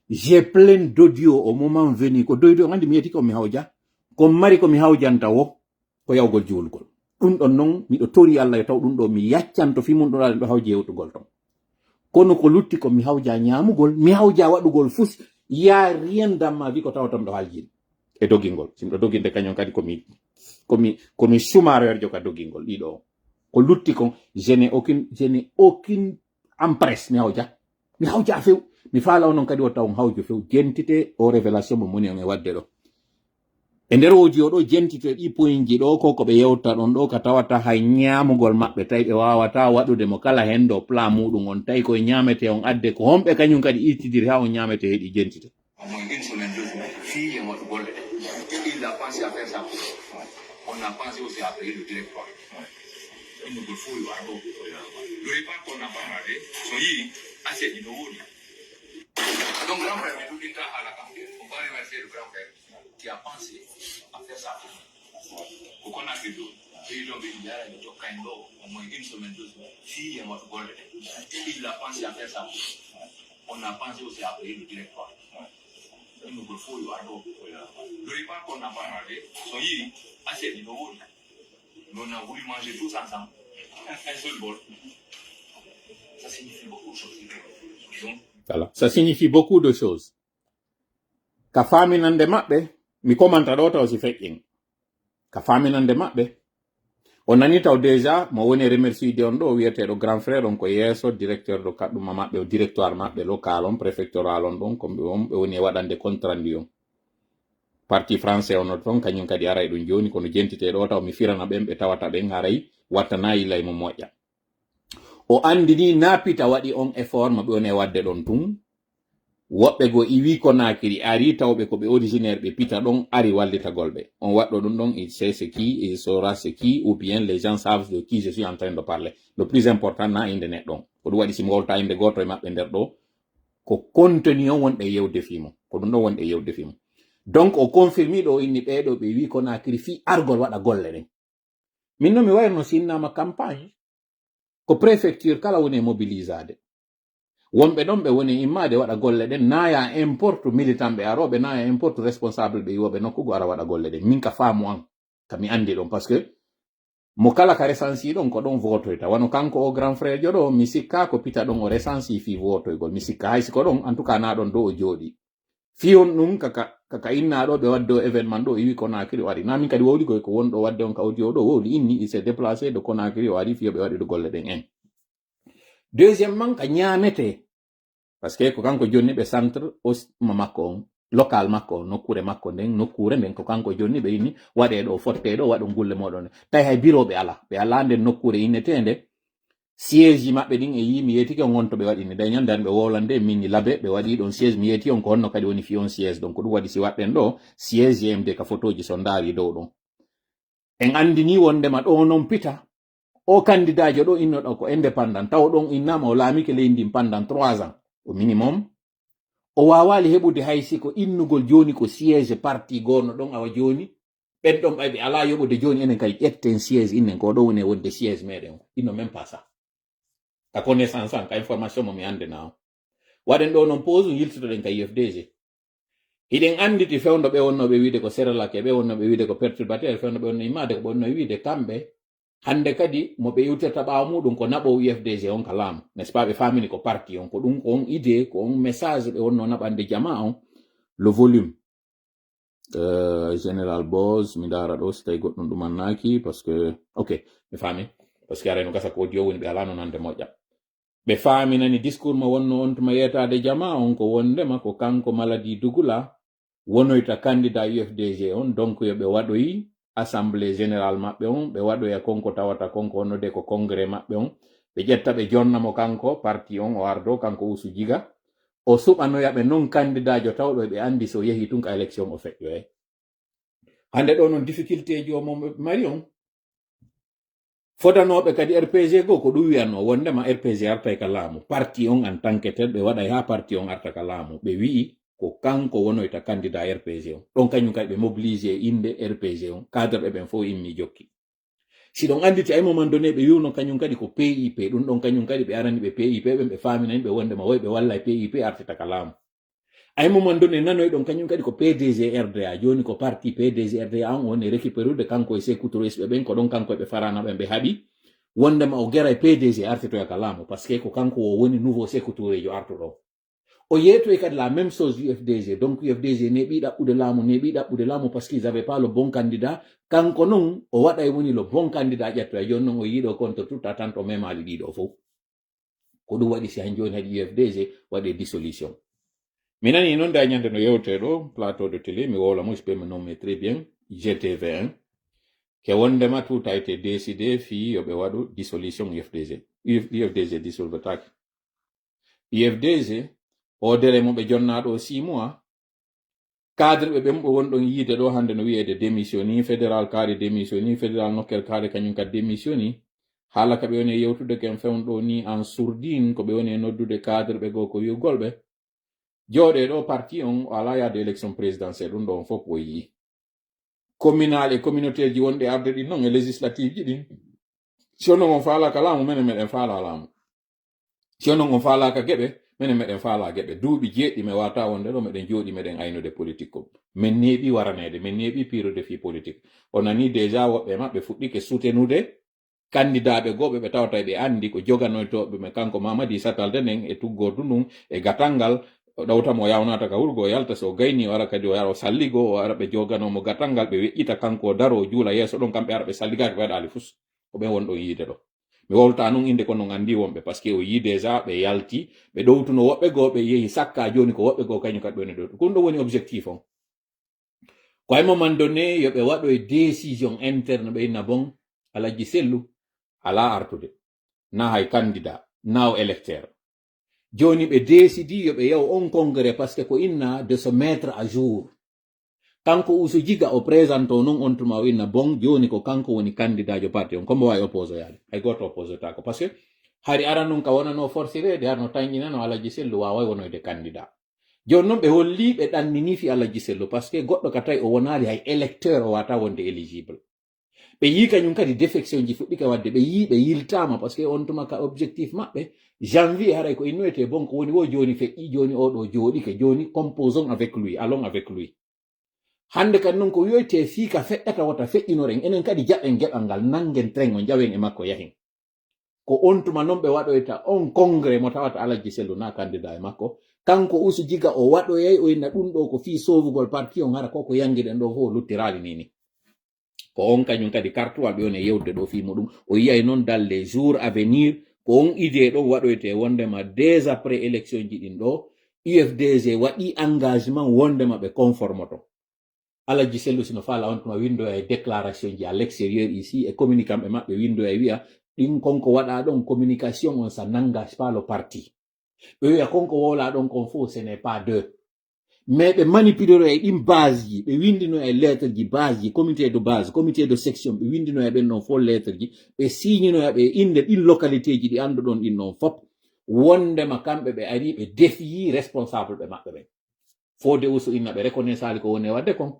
j'ai plein d'audio au moment venu ko doydo andi mi yeti ko mi hawja ko mari ko mi hawjanta wo ko yawgol juulgol ɗum ɗon non miɗo tori Allah e taw ɗum ɗo mi yaccanto fi mum ɗo ɗo hawji yewtugol ton kono ko lutti ko mi hawja ñamugol mi hawja waɗugol fus ya rien dans ma vie ko tawatam ɗo haljin e dogingol simɗo doginde kañon kadi komi sumareur joka dogingol ɗiɗo ko lutti kon je n'ai aucune empresse mi hawja few mi faala onon kadi o taw hawju few jentite o révélation mo moni on e wadde ɗo e nder audio ɗo jentito ɗi point ji ɗo ko ɓe yewta ɗon ɗo ka tawata hay ñamugol maɓɓe tawi ɓe wawata waɗude mo kala hen do plan muɗum on tawi koye ñamete on adde ko homɓe kañum kadi ittidiri ha on ñamete heɗi jentite il a pensé à faire ça. On a pensé aussi à payer le directoire. Il nous faut le repas qu'on a parlé, soyez assez innovants. Donc, grand frère, on va remercier le grand frère qui a pensé à faire ça. Pour qu'on a fait l'eau, il au moins une semaine, 2 semaines. Si il a pensé à faire ça. On a pensé aussi à payer le directoire. Il nous faut le repas qu'on a parlé, soyez assez innovants. Nous on a voulu manger tous ensemble. Un seul bol. Ça signifie beaucoup de choses. Voilà. Ça signifie beaucoup de choses. Ka faminande maɓɓe mi komanta ɗo taw si feƴƴin ka faminande maɓɓe on nani taw déjà mo woni remerciede on ɗo wiyeteɗo grand frère on ko yeeso directeur ɗo kaɗɗuma maɓɓe o directoire maɓɓe local on préfectoral on ɗon komɓe on ɓe woni e waɗande contrandi on parti français on ton kañum kadi aray ɗum joni kono jentite ɗo taw mi firana ɓen ɓe tawata ɓen haray wattanayi lay mo moƴƴa o andini napita waɗi on effort mo ɓe woni e wadde ɗon tun woɓɓe go iwi Conakry ari tawɓe ko ɓe originaire ɓe pita ɗon ari wallitagol ɓe on waɗɗo ɗum ɗon il sait c'est qui il saura c'est qui ou bien les gens savent de qui je suis en train de parler le plus important na inde neɗɗon ko ɗum waɗi simi wolta inde goto e maɓɓe nder ɗo ko contenu on wonɗe yewde fimo ko ɗum ɗon wonɗe yewde fimo donc o confirmi ɗo inni ɓeɗo ɓe wi Conakry fi argol waɗa golle ɗen min no mi wayno sinnama campagne ko préfecture kala woni mobilisade wonɓe ɗon ɓe woni immade waɗa golle ɗen naya importe militant ɓe aroɓe naya importe responsable ɓe yiwoɓe nokkugo ara waɗa golle ɗen min ka faamu an kami andi ɗon par ce que mo kala ka recensi ɗon ko ɗon votoyta wano kanko o grand frère jo ɗo mi sikka ko pita ɗon o recensi fi votoygol mi sikka haysi ko ɗon en tout cas na ɗon dow o jooɗi fiyon ɗum kaka innaɗo ɓe wadde o événement ɗo iwi Conakry o ari na min kadi wowli koy ko wonɗo wadde on ka audio ɗo wowli inni il s'est déplacé de Conakry o ari fiyoɓe waɗi ɗo golle ɗen en deuxièmement ka ñaamete par ce que ko kanko jonni ɓe centre ma makko on local makko on nokkure makko nokkure nden ko kanko jonni ɓe inni waɗe ɗo fotte ɗo waɗo gulle moɗon tawi hay bureau ɓe ala nden nokkure innetende siège ji maɓɓe ɗin e yi mi yetike on gonto ɓe waɗini day ñandani ɓe wowlande min ni labe ɓe waɗi ɗon siège mi yeti on ko honno kadi woni fiyon siège donc ko ɗum waɗi si waɗɗen ɗo siège yemde ka photo ji so ndaari dow ɗon en andini wondema ɗo non pita o candidat jo ɗo innoɗo ko indépendant taw ɗon innama o laamike leydi pendant 3 ans au minimum o wawali heɓude haysi ko innugol joni ko siège parti gono ɗon awa joni ɓen ɗon ɓay ɓe ala yoɓude joni enen kay ƴetten siège innen ko ɗo woni wonde siège meɗen o inno même pas ça ka connaissance an ka information mo mi andena o waɗen ɗo noon pause yiltitoɗen ka UFDG hiɗen anditi fewndo ɓe wonnoɓe wiide ko serelake ɓe wonnoɓe wiide ko perturbateur fewndo ɓe wonno imade ko ɓonno wiide kamɓe hande kadi mo ɓe iwtirta ɓaawa muɗum ko naɓo UFDG on ka laamu n'est ce pas ɓe famini ko parti on ko ɗum ko on idée ko on message ɓe wonno naɓande jama on le volume général Boz mi dara ɗo so tawi goɗɗum ɗumannaki parce que ok mi faami parce que areno gasa ko audio woni ɓe ala no nande moƴƴa ɓe faaminani discours mo wonno on tuma yetade jama on ko wondema ko kanko Maladi Dugula wonoyta candidat UFDG on donc yoɓe waɗoyi assemblée générale maɓɓe on ɓe waɗoya konko tawata konko wonnode ko congrès maɓɓe on ɓe ƴetta ɓe jonnamo kanko parti on o ardo kanko Usu Jiga o suɓanoyaɓe non candidat jo tawɗo ɓe andi so yehi tun ka élection o feƴƴoye hande ɗo noon difficulté ji o mo mari on fodanoɓe kadi RPG go ko ɗum wiyanno wondema RPG arta ka laamu parti on en tant que tel ɓe waɗay ha parti on arta ka laamu ɓe wi'i ko kanko wonoyta candidat RPG on ɗon kañum kadi ɓe mobilisé inde RPG on cadre ɓe ɓen fof immi jokki si ɗon anditi ay moment donné ɓe wiwno kañum kadi ko PIP ɗum ɗon kañum kadi ɓe arani ɓe PIP ɓen ɓe faminani ɓe wondema woy ɓe walla PIP artita ka laamu ay moment donné nanoy ɗon kañum kadi ko PDG RDA joni ko parti PDG RDA on woni récupérude kanko e Sékou Touré ɓe ɓen ko ɗon kanko ɓe faranaɓe ɓe haɓi wondema o gera e PDG artitoya ka laamu par ce que ko kanko o woni nouveau Sékou Touré jo artuɗo o yeetoy kadi la même chose UFDG donc UFDG neɓi ɗaɓɓude laamu par ce qu'ils avaient pas le bon candidat kanko noon o waɗay woni le bon candidat ƴettoya joni noon o yiiɗo contre toute attente o memali ɗiɗo fof ko ɗum waɗi si han joni hadi UFDG waɗe dissolution mi nani noon da ñande no yewte ɗo plateau de télé mi wolamo je peux me nommer très bien GTV1 ke wondema tout a été décidé fi yoɓe waɗu dissolution UFDG dissolvetake UFDG o dere mo ɓe jonnaɗo 6 mois cadre ɓe ɓen ɓe wonɗon yiide ɗo hande no wiyede démissioni fédéral kaari démissioni fédéral nokkel kaari kañum kadi démissioni haala ka ɓe woni yewtude ken fewnɗo ni en sourdine ko ɓe woni noddude cadre ɓe goo ko wiwgolɓe jooɗe ɗo parti on o ala yaade élection présidentielle ɗum ɗo on fof o yii communal e communautaire ji wonɗe arde ɗin noon e législative ji ɗin si onon on faalaka laamu menen meɗen faala laamu si onon on faalaka geɓe minen meɗen faala geɓe duuɓi jeeɗɗi mi wata wonde ɗo meɗen jooɗi meɗen aynude politique ko min neeɓi waranede min neeɓi pirude fi politique o nani déjà woɓɓe maɓɓe fuɗɗike soutenude candidat ɓe goɓe ɓe tawata ɓe andi ko joganoytoɓe me kanko Mamadi Satalde nden e tuggordu ndun e gatangal ɗawtamo yawnata ka wurgo o yalta so gayni o ara kadi o yara o salligo o ara ɓe joganomo gatangal ɓe weƴƴita kanko daro o juula yeeso ɗon kamɓe ara ɓe salligaki ɓe waɗali fus ko ɓen wonɗo yiide ɗo mi wolta nun inde ko non andi wonɓe par ce que o yi déjà ɓe yalti ɓe ɗowtuno woɓɓe goo ɓe yehi sakka joni ko woɓɓe goo kañum kadi ɗoni ɗo ɗum ɗo woni objectif on ko ay moment donné yoɓe waɗo e décision interne ɓe inna bon Alaji Sellu ala artude na hay candidat na o électeur joni ɓe décidi yoɓe yaw on congrès par ce que ko inna de se mettre à jour kanko Usu Jiga o présente o non on tuma o inna bon joni ko kanko woni candidat jo parti on kombo wawi oppose yaade hay goto oppose tako par ce que hari aran nun ka wonano forcirede harno tañinano Alaji Sellu wawa wonoyde candidat joni noon ɓe holli ɓe ɗannini fi Alaji Sellu par ce que goɗɗo ka tawi o wonali hay électeur o wata wonde éligible ɓe yi kañum kadi défection ji fuɗɗike wadde ɓe yi ɓe yiltama par ce que on tuma ka objectif maɓɓe janvier haray ko innoyete bon ko woni wo joni feƴƴi joni oɗo jooɗike joni composons avec lui allons avec lui hande kadi noon ko wiyoyte fii ka feƴƴata wota feƴƴinoren enen kadi jaɓen geɓal ngal nangen train o jawen e makko yahin ko on tuma noon ɓe waɗoyta on congrès mo tawata Alaji Sellu na candidat e makko kanko Usu Jiga o waɗoyay o inna ɗum ɗo ko fii sauvugol parti on hara koko yangiɗen ɗo fof o luttirali nini ko on kañum kadi kartuwal ɓe woni yewde ɗo fi muɗum o yiyay noon dans les jours à venir ko on idée ɗon waɗoyte wondema dès après élection ji ɗin ɗo UFDG waɗi engagement wondema ɓe conformoto Alaji Sellu sino faala on tuma windoya e déclaration ji à l'extérieur ici e communicant ɓe maɓɓe windoya wiya ɗin konko waɗa ɗon communication on ça n'engage pas le parti ɓe wiya konko wola ɗon kon fof ce n'est pas deux mais ɓe manipulero e ɗin base ji ɓe windino e lettre ji base ji comité de base comité de section ɓe windino e ɓen ɗon fof lettre ji ɓe signinoya ɓe inde ɗin localité ji ɗi anduɗon ɗin ɗon fop wondema kamɓe ɓe ari ɓe defiyi responsable ɓe maɓɓe ɓen fode usu inna ɓe reconnaissali ko woni wadde kon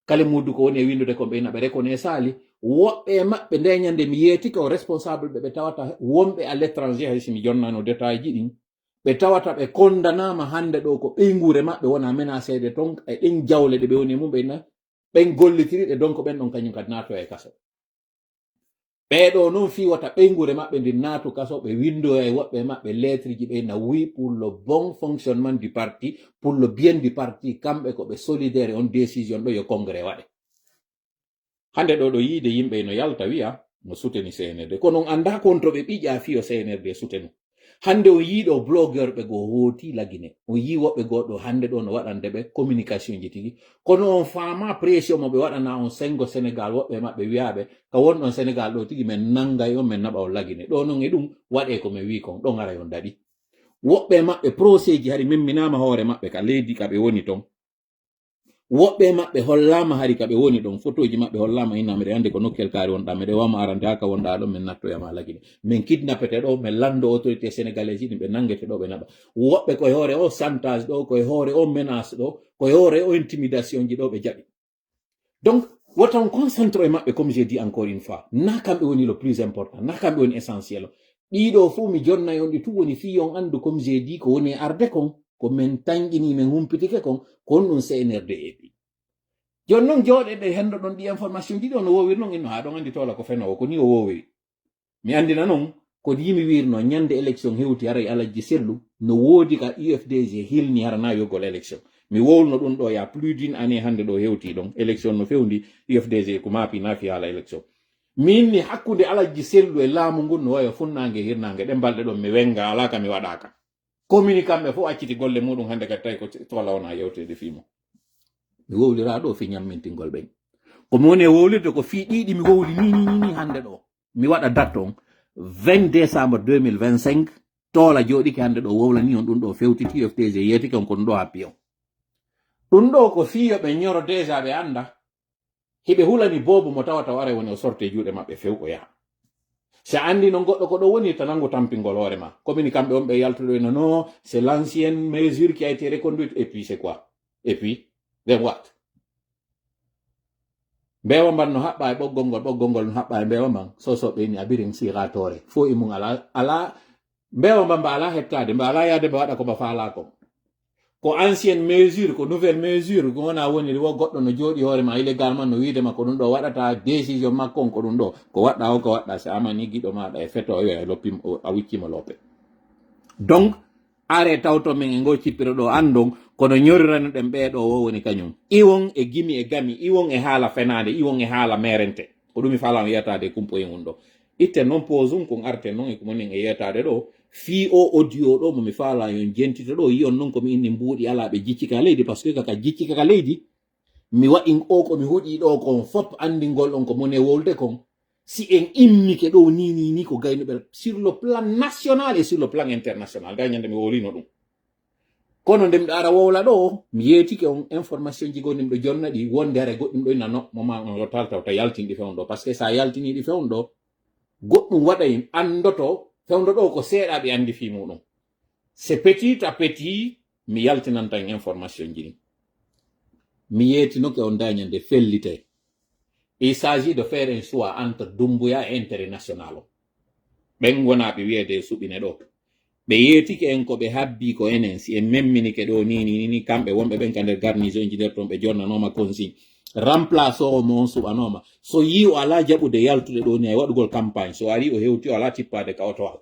kala muddu ko woni e windude ko ɓeyna ɓe reconnait sali woɓɓe maɓɓe nde ñande mi yeeti ko responsable ɓe tawata wonɓe à l'étranger hay simi jonnano détail ji ɗin ɓe tawata ɓe kondanama hande ɗo ko ɓeygure maɓɓe wona menacede ton e ɗen jawle ɗe ɓe woni mum ɓeyna ɓen gollitiriɗe donc ɓen ɗon kañum kadi naato e kaso ɓeɗo noon fiwata ɓeygure maɓɓe ndi naatu kaso ɓe windo e woɓɓe maɓɓe lettre ji ɓeyna wi pour le bon fonctionnement du parti pour le bien du parti kamɓe ko ɓe solidaire on décision ɗo yo congrès waɗe hande ɗo yiide yimɓe no yalta wiya no souteni CNRD kono on anda konto ɓe ɓiƴa fiyo CNRD soutenu hande o yiiɗo blogueur ɓe go hooti lagine o yi woɓɓe goɗɗo hande ɗo no waɗande ɓe communication ji tigi kono on faama pression mo ɓe waɗana on sengo sénégal woɓɓe maɓɓe wiyaɓe ka wonɗon sénégal ɗo tigi min nangay on min naɓa on lagine ɗo noon e ɗum waɗe ko min wi kon ɗon ara on daɗi woɓɓe maɓɓe procès ji hari memminama hoore maɓɓe ka leydi ka ɓe woni ton woɓɓe maɓɓe hollama hari ka ɓe woni ɗon photo ji maɓɓe hollama ina miɗe andi ko nokkel kaari wonɗa miɗe wama arande haka wonɗa ɗon min nattoyama lagine min kidnappete ɗo min lando autorité sénégalais ji ɗi ɓe nangete ɗo ɓe naɓa woɓɓe koye hoore o chantage ɗo koye hoore o menace ɗo koye hoore o intimidation ji ɗo ɓe jaɓi donc wotan concentre e maɓɓe comme j'ai dit encore une fois na kamɓe woni le plus important na kamɓe woni essentiel ɗiɗo fuu mi jonnay on ɗi tu woni fi on andu comme j'ai dit ko woni arde kon ko min tanƴini min humpitike kon ko on ɗum CNRD eɓi jon noon jooɗeɗe hendo ɗon ɗi information ji ɗo no wowiri noon inno ha ɗon andi tola ko fenowo ko ni o wowiri mi andina noon ko yimi wirno ñande élection hewti haray alajji sellu no woodi ka UFDG hilni hara na yogol élection mi wowlno ɗum ɗo ya plus d'une année hande ɗo hewti ɗon élection no fewndi UFDG ko maapi naafi haala élection min ni hakkude alajji sellu e laamu ngun no wawi funnangue e hirnangue ɗe balɗe ɗon mi wenga ala ka mi waɗaka communi kamɓe fof acciti golle muɗum hande kadi tawi ko tola wona yewtede fimo mi wowlira ɗo fi ñammintingol ɓen komi woni e wowlirde ko fi ɗiɗi mi wowli ni hande ɗo mi waɗa date on 20 décembre 2025 toola jooɗike hande ɗo wowlani on ɗum ɗo fewtiti UFDG yetike on ko ɗum ɗo happi on ɗum ɗo ko fiyo ɓe ñoro déjà ɓe anda hiɓe hulani bobo mo tawata wara woni o sorte juuɗe maɓɓe few o yaha si andi no goɗɗo ko ɗo woni to nango tampingol hoore ma commune kamɓe on ɓe yaltuɗo no non c'est l'ancienne mesure qui a été reconduite et puis c'est quoi et puis then what mbewa mban no haɓɓa e ɓoggol ngol no haɓɓa e mbewa mban sosoɓe ni abirin siratore fo e mum ala mbewa mban mba ala hettade mba ala yaade mba waɗa ko mba faala ko ancienne mesure ko nouvelle mesure ko wona woni wo goɗɗo no jooɗi hoore ma illégalement no wiidema ko ɗum ɗo waɗata décision makko on ko ɗum ɗo ko waɗɗa o ko waɗɗa si amani giɗo maɗa e feto e loppim a wiccima loppe donc are tawto min e ngo cippiro ɗo andon kono ñorirano ɗen ɓeeɗo o woni kañum iwon e gimi e gami iwon e haala fenade iwon e haala merente ko ɗum mi falama yetade kumpo e mum ɗo itte noon posum kon arte noon e komonin e yetade ɗo fi o audio ɗo momi faala yon jentito ɗo yiyon noon komi inni mbuuɗi ala ɓe jiccika leydi par ce que kaka jiccika ka leydi mi waɗi o komi huuɗi ɗo kon fop andingol on ko mone wolde kon si en immike ɗo ni ko gaynuɓe sur le plan national et sur le plan international ga ñande mi wolino ɗum kono nde miɗo ara wowla ɗo mi yeetike on information ji gonɗi miɗo jonna ɗi wonde are goɗɗum ɗo inano moma on yo taltaw ta yaltinɗi fewn ɗo par ce que sa yaltiniɗi fewn ɗo goɗɗum waɗay andoto fewndo ɗo ko seeɗa ɓe andi fi muɗum c'est petit à petit mi yaltinanta en information ji ɗi mi yeetinoke on dañande fellite il s'agit de faire un choix entre Doumbouya et intérêt national o ɓen gonaɓe wiyede suɓine ɗo ɓe yeetike en ko ɓe habbi ko enen si en memminike ɗo ni kamɓe wonɓe ɓen ka nder garnison ji nder toon ɓe jonnanoma consigne remplace o mo on suɓanoma so yi o ala jaɓude yaltude ɗo ni ay waɗugol campagne so ari o hewti o ala tippade ka otowal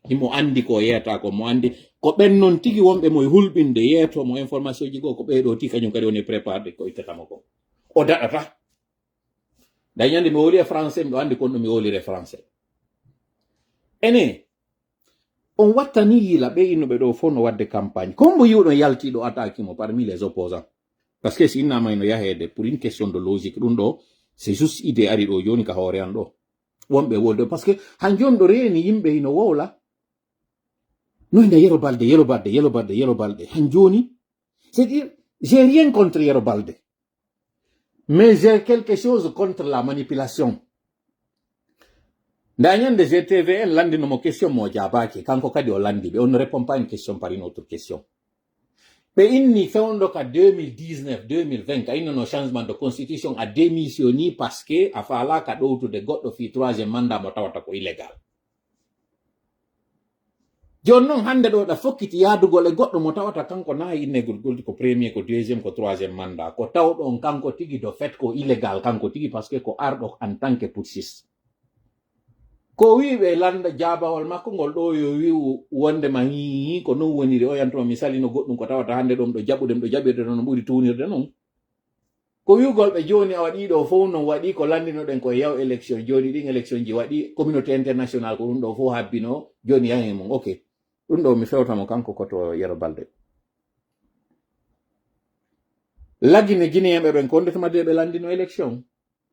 himo andi ko yeyata ko mo andi ko ɓen noon tigi wonɓe moye hulɓinde yeetomo information ji goo ko ɓeɗo ti kañum kadi woni préparde ko ittatamo ko o daɗata dañande mi woli e français miɗo andi kon ɗo mi wolire français ene on wattani yila ɓe innuɓe ɗo fof no wadde campagne comme mo yiwɗon yaltiɗo attaque mo parmi les opposants parce que si innama no yahede pour une question de logique ɗum ɗo c'est juste idée ari ɗo joni ka hoore an ɗo wonɓe wolde par ce que han joni ɗo reeni yimɓe hino wowla noyda Yero Balde han joni c'est dire j'ai rien contre Yero Balde mais j'ai quelque chose contre la manipulation ndañande GTVN landinomo question mo jabaki kanko kadi o landi ɓe on ne répond pas une question par une autre question ɓe inni fewndo ka 2019 2020 ka innono changement de constitution a démissionni parce que a faala ka ɗowtude goɗɗo fi 3e mandat mo tawata ko illégal. joni noon hande ɗo ɗa fokkiti yaadugol e goɗɗo mo tawata kanko nayi innegol goldi ko premier ko deuxiéme ko 3e mandat ko tawɗon kanko tigi do fait ko illégal kanko tigi parce que ko arɗo en tant que putschiste ko wiɓe landa jabawol makko ngol ɗo yo wi'u wondema hi ko non woniri o yantuma mi salino goɗɗum ko tawata hande ɗom ɗo jaɓuɗem ɗo jaɓirde noon ɓuri tunirde noon ko wi'ugol ɓe joni a waɗi ɗo fof non waɗi ko landinoɗen ko yaw élection joni ɗin élection ji waɗi communauté international ko ɗum ɗo fof habbino joni yahe mum ok ɗum ɗo mi fewtamo kanko koto Yero Balde lagine guinéenɓe ɓen ko ndetuma de ɓe landino élection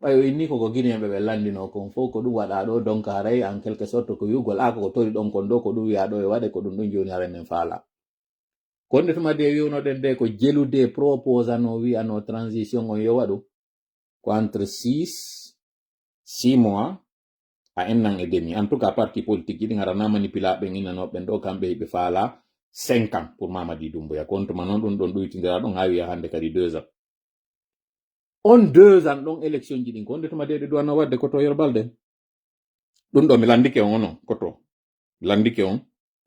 ɓayo inni koko guinéenɓe ɓe landino kon fof ko ɗum waɗa ɗo donc haray en quelque sorte ko wi'ugol ko tori ɗon kon ɗo ko ɗum wiya ɗo e waɗe ko ɗum ɗon joni haren men faala ko ndetuma de wiwnoɗen de ko jelude proposano wiyano transition on yo waɗu ko entre 6 mois a ennan e demi en tout cas parti politique yiɗi gara na manipulaɓe innanoɓen ɗo kamɓe ɓe faala 5 ans pour Mamadi Doumbouya kontuma noon ɗum ɗon ɗoytidira ɗon ha wiya hande kadi 2 ans on 2 ans ɗon élection ji ɗin ko ndetuma de ɗe duwanno wadde koto Yero Balde ɗum ɗo mi landike on onon koto landike on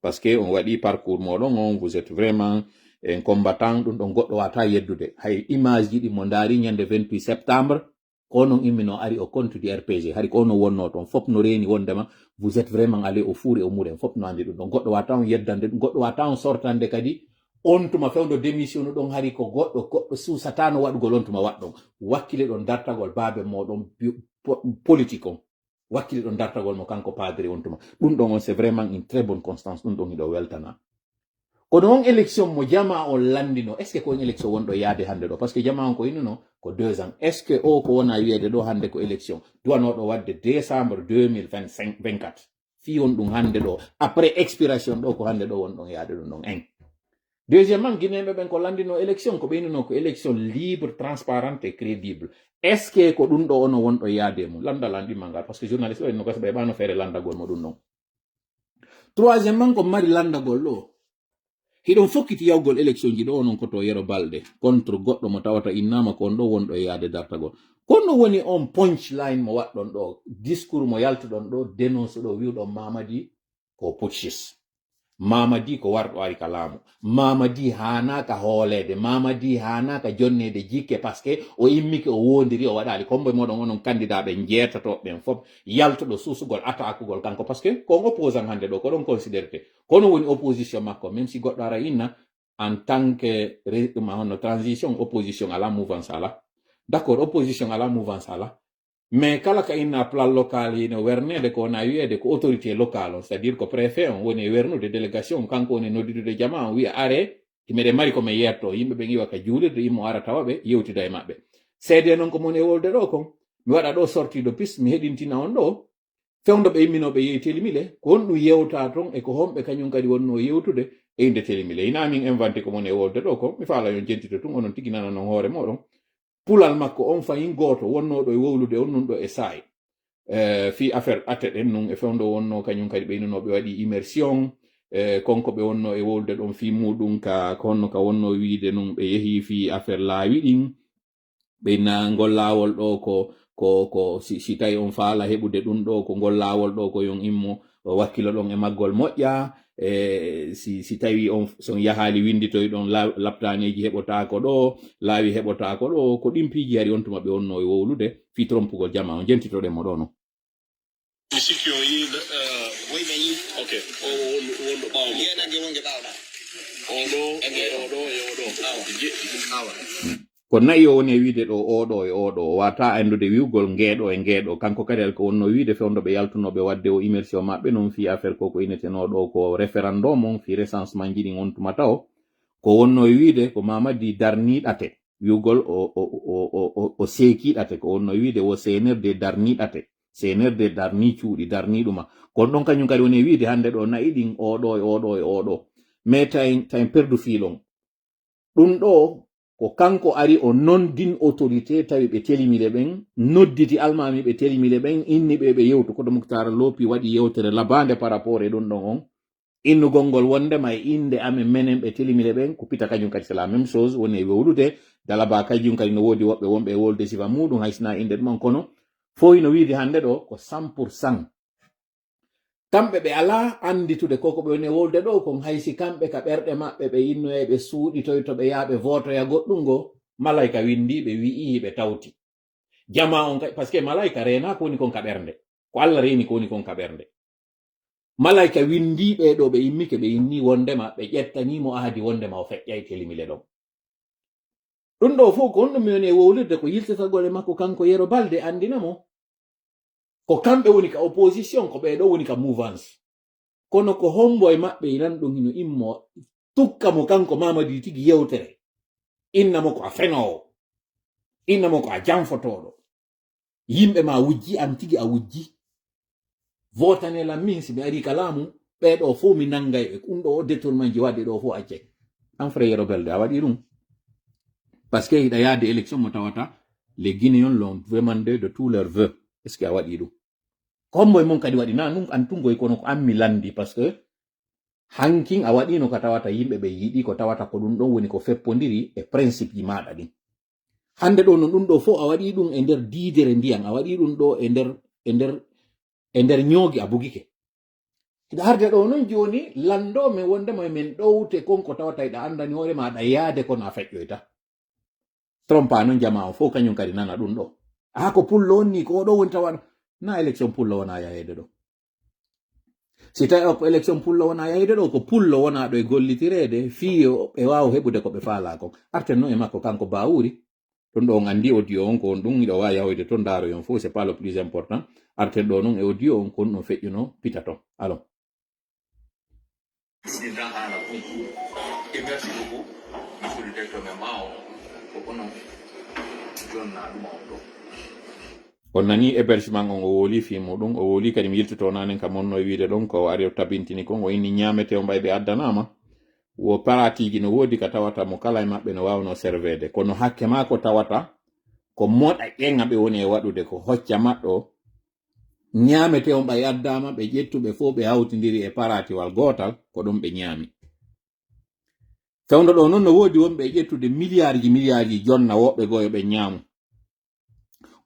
parce que on waɗi parcours moɗon on vous êtes vraiment un combattant ɗum ɗon goɗɗo wata yeddude hay image ji ɗi mo daari ñande 28 septembre ko non immino ari o compte du RPG hari ko non wonno ton fop no reeni wondema vous êtes vraiment allé au four et au moulin fop no andi ɗum ɗon goɗɗo wata on yeddande ɗum goɗɗo wata on sortande kadi on tuma fewndo démission ɗon hari ko goɗɗo susatano waɗugol on tuma waɗɗon wakkile ɗon dartagol baabe moɗon politique on wakkile ɗon dartagol mo kanko padre on tuma ɗum ɗon on c'est vraiment une très bonne constance ɗum ɗon hiɗo weltana kono on élection mo jama on landino est ce que ko on élection wonɗo yaade hande ɗo par ce que jama on ko innuno ko 2 ans est ce que o ko wona wiyede ɗo hande ko élection duwanoɗo wadde décembre 2024 fi on ɗum hande ɗo après expiration ɗo ko hande ɗo wonɗon yaade ɗum ɗon en deuxièmement guinéɓe ɓen ko landino élection ko ɓeynuno ko élection libre transparente et crédible est ce que ko ɗum ɗo ono wonɗo yaade mum landa landima ngal par ce que journaliste o en no gasa ɓe ɓano feere landagol mo ɗum ɗon troisièmement ko mari landagol ɗo hiɗon fokkiti yawgol élection ji ɗo onon koto Yero Balde contre goɗɗo mo tawata innama ko on ɗo wonɗo e yaade dartagol kono woni on punchline mo waɗɗon ɗo discours mo yaltuɗon ɗo dénonce ɗo wiwɗon Mamadi ko putschiste Mamadi ko warɗo ari ka laamu Mamadi hanaka hoolede Mamadi hanaka jonnede jikke par ce que o immike o wondiri o waɗali kombo moɗon onon candidat ɓe jeetatoɓe ɓen fof yaltuɗo susugol atakugol kanko par ce que kon opposant hande ɗo ko ɗon considérete kono woni opposition makko même si goɗɗo ara inna en tant que hono transition opposition ala mouvance ala d'accord opposition ala mouvance ala mais kala ka inna plan local ino wernede ko wona wiyede ko autorité locale on c'est à dire ko préfet on woni wernude délégation kanko woni noddidude jama on wiya are meɗen mari komin yetto yimɓe ɓen iwa ka juulirde immo ara tawaɓe yewtida e maɓɓe seede noon ko moni e wolde ɗo kon mi waɗa ɗo sortie de piste mi heɗintina on ɗo fewndo ɓe imminoɓe yehi telimile ko on ɗum yewta ton e ko homɓe kañum kadi wonno yewtude e inde telimile ina min inventé ko moni e wolde ɗo ko mi faala yon jentito tun onon tigi nana non hoore moɗon pulal makko on fayin goto wonnoɗo e wowlude on nun ɗo e saay fi affaire ate ɗen nun e fewndo wonno kañum kadi ɓeynunoɓe waɗi immersion konko ɓe wonno e wowlude ɗon fi muɗum ka honno ka wonno wiide nun ɓe yehi fi affaire laawi ɗin ɓeyna ngol laawol ɗo ko si tawi on faala heɓude ɗum ɗo ko ngol laawol ɗo ko yon immo wakkilo ɗon e maggol moƴƴa si tawi on son yahali winditoy ɗon laptaneji heɓotako ɗo laawi heɓotako ɗo ko ɗin piiji hari on tuma ɓe wonno e wowlude fi trompugol jama on jentitoɗen mo ɗo no mi sikki o yi woy ɓe yi ok o wonɗo ɓawo mo yenande wonde ɓawɗa oɗo oɗo e oɗo jeɗɗi awa ko nayi o woni e wiide ɗo oɗo e oɗo o wata andude wiwgol ngeeɗo e ngeeɗo kanko kadi al ko wonno wiide fewndo ɓe yaltunoɓe wadde o immersion maɓɓe noon fi affaire koko inetenoɗo ko référendum on fi recensement jiɗi on tuma taw ko wonno e wiide ko Mamadi darniɗate wiwgol o seekiɗate ko wonno e wiide wo senerde darniɗate senerde darni cuuɗi darni ɗuma kono ɗon kañum kadi woni e wiide hande ɗo nayi ɗin oɗo e oɗo e oɗo mais tawi perdu filon ɗum ɗo ko kanko ari o nondin autorité tawi ɓe telimile ɓen nodditi almami ɓe telimile ɓen inni ɓe yewtu koto Mouktara Lopi waɗi yewtere labande par rapport e ɗum ɗon on innugol ngol wondema e inde amen menen ɓe telimile ɓen ko pita kañum kadi c'est la même chose woni e wowlude dalaba kañum kadi no woodi woɓɓe wonɓe e wolde sifa muɗum haysina inde ɗuman kono fo ino wiide hannde ɗo ko 100% kamɓe ɓe ala anditude koko ɓe woni e wolde ɗo kon haysi kamɓe ka ɓerɗe maɓɓe ɓe innoye ɓe suuɗitoy to ɓe yaaɓe votoya goɗɗum ngo malayika windi ɓe wi'i ɓe tawti jama on par ce que malayika rena ko woni kon ka ɓernde ko Allah reni ko woni kon ka ɓernde malayika windiɓe ɗo ɓe immike ɓe inni wondema ɓe ƴettanimo ahadi wondema o feƴƴay telimile ɗon ɗum ɗo fof ko on ɗum mi woni e wowlirde ko yiltatagol e makko kanko Yero Balde andinamo ko kamɓe woni ka opposition ko ɓeɗo woni ka mouvance kono ko hombo e maɓɓe inan ɗum hino immo tukka mo kanko Mamadi tigi yewtere innamo ko a fenowo innamo ko a janfotoɗo yimɓe ma wujji an tigi a wujji votanelam min si mi ari ka laamu ɓeɗo fo mi nangay ɓe ɗum ɗo o détournement ji waɗi ɗo fo acce an frère Yero Balde a waɗi ɗum par ce que hiɗa yaade élection mo tawata les Guinéens l'ont demandé de tous leurs vœux est ce que a waɗi ɗum ko hombo e mon kadi waɗi na ɗum an tungoy kono ko ammi landi par ce que hankin a waɗino ko tawata yimɓe ɓe yiɗi ko tawata ko ɗum ɗon woni ko feppodiri e principe ji maɗa ɗin hande ɗo no ɗum ɗo fo a waɗi ɗum e nder diidere ndiyan a waɗi ɗum ɗo e nder ñoogi a bugike hiɗa harde ɗo noon joni lando min wondema min ɗowte konko tawata hiɗa andani hoore maɗa yaade kono a feƴƴoyta trompa noon jama o fof kañum kadi nana ɗum ɗo a ko pullo on ni ko ɗo woni tawa na élection pullo wona yahede ɗo si tawi ko élection pullo wona yahede ɗo ko pullo wona ɗo e gollitirede fiyo ɓe wawa heɓude ko ɓe faala kon arten noon e makko kanko Bawuri ɗum ɗo on andi audio on ko on ɗum iɗo wawi yahoyde toon daaro yon fof c'est pas le plus important arten ɗo noon e audio on kon ɗum feƴƴuno pita ton alors président haala concours et merci beaucoup monsieur le directeur men ma o ko onon jonna ɗum on ɗo on nani hébergement on o woli fi muɗum o woli kadi mi yiltito nanen kam onno wiide ɗon ko ari o tabintini kon o inni ñamete o mbay ɓe addanama wo paratiji no woodi ka tawata mo kala e maɓɓe no wawno servede kono hakke ma ko tawata ko moɗa ƴenga ɓe woni e waɗude ko hocca maɗɗo ñamete on ɓay addama ɓe ƴettuɓe fof ɓe hawtidiri e paratiwal gotal ko ɗum ɓe ñaami fewndo ɗo noon no woodi wonɓe e ƴettude milliard ji jonna woɓɓe goyo ɓe ñaamu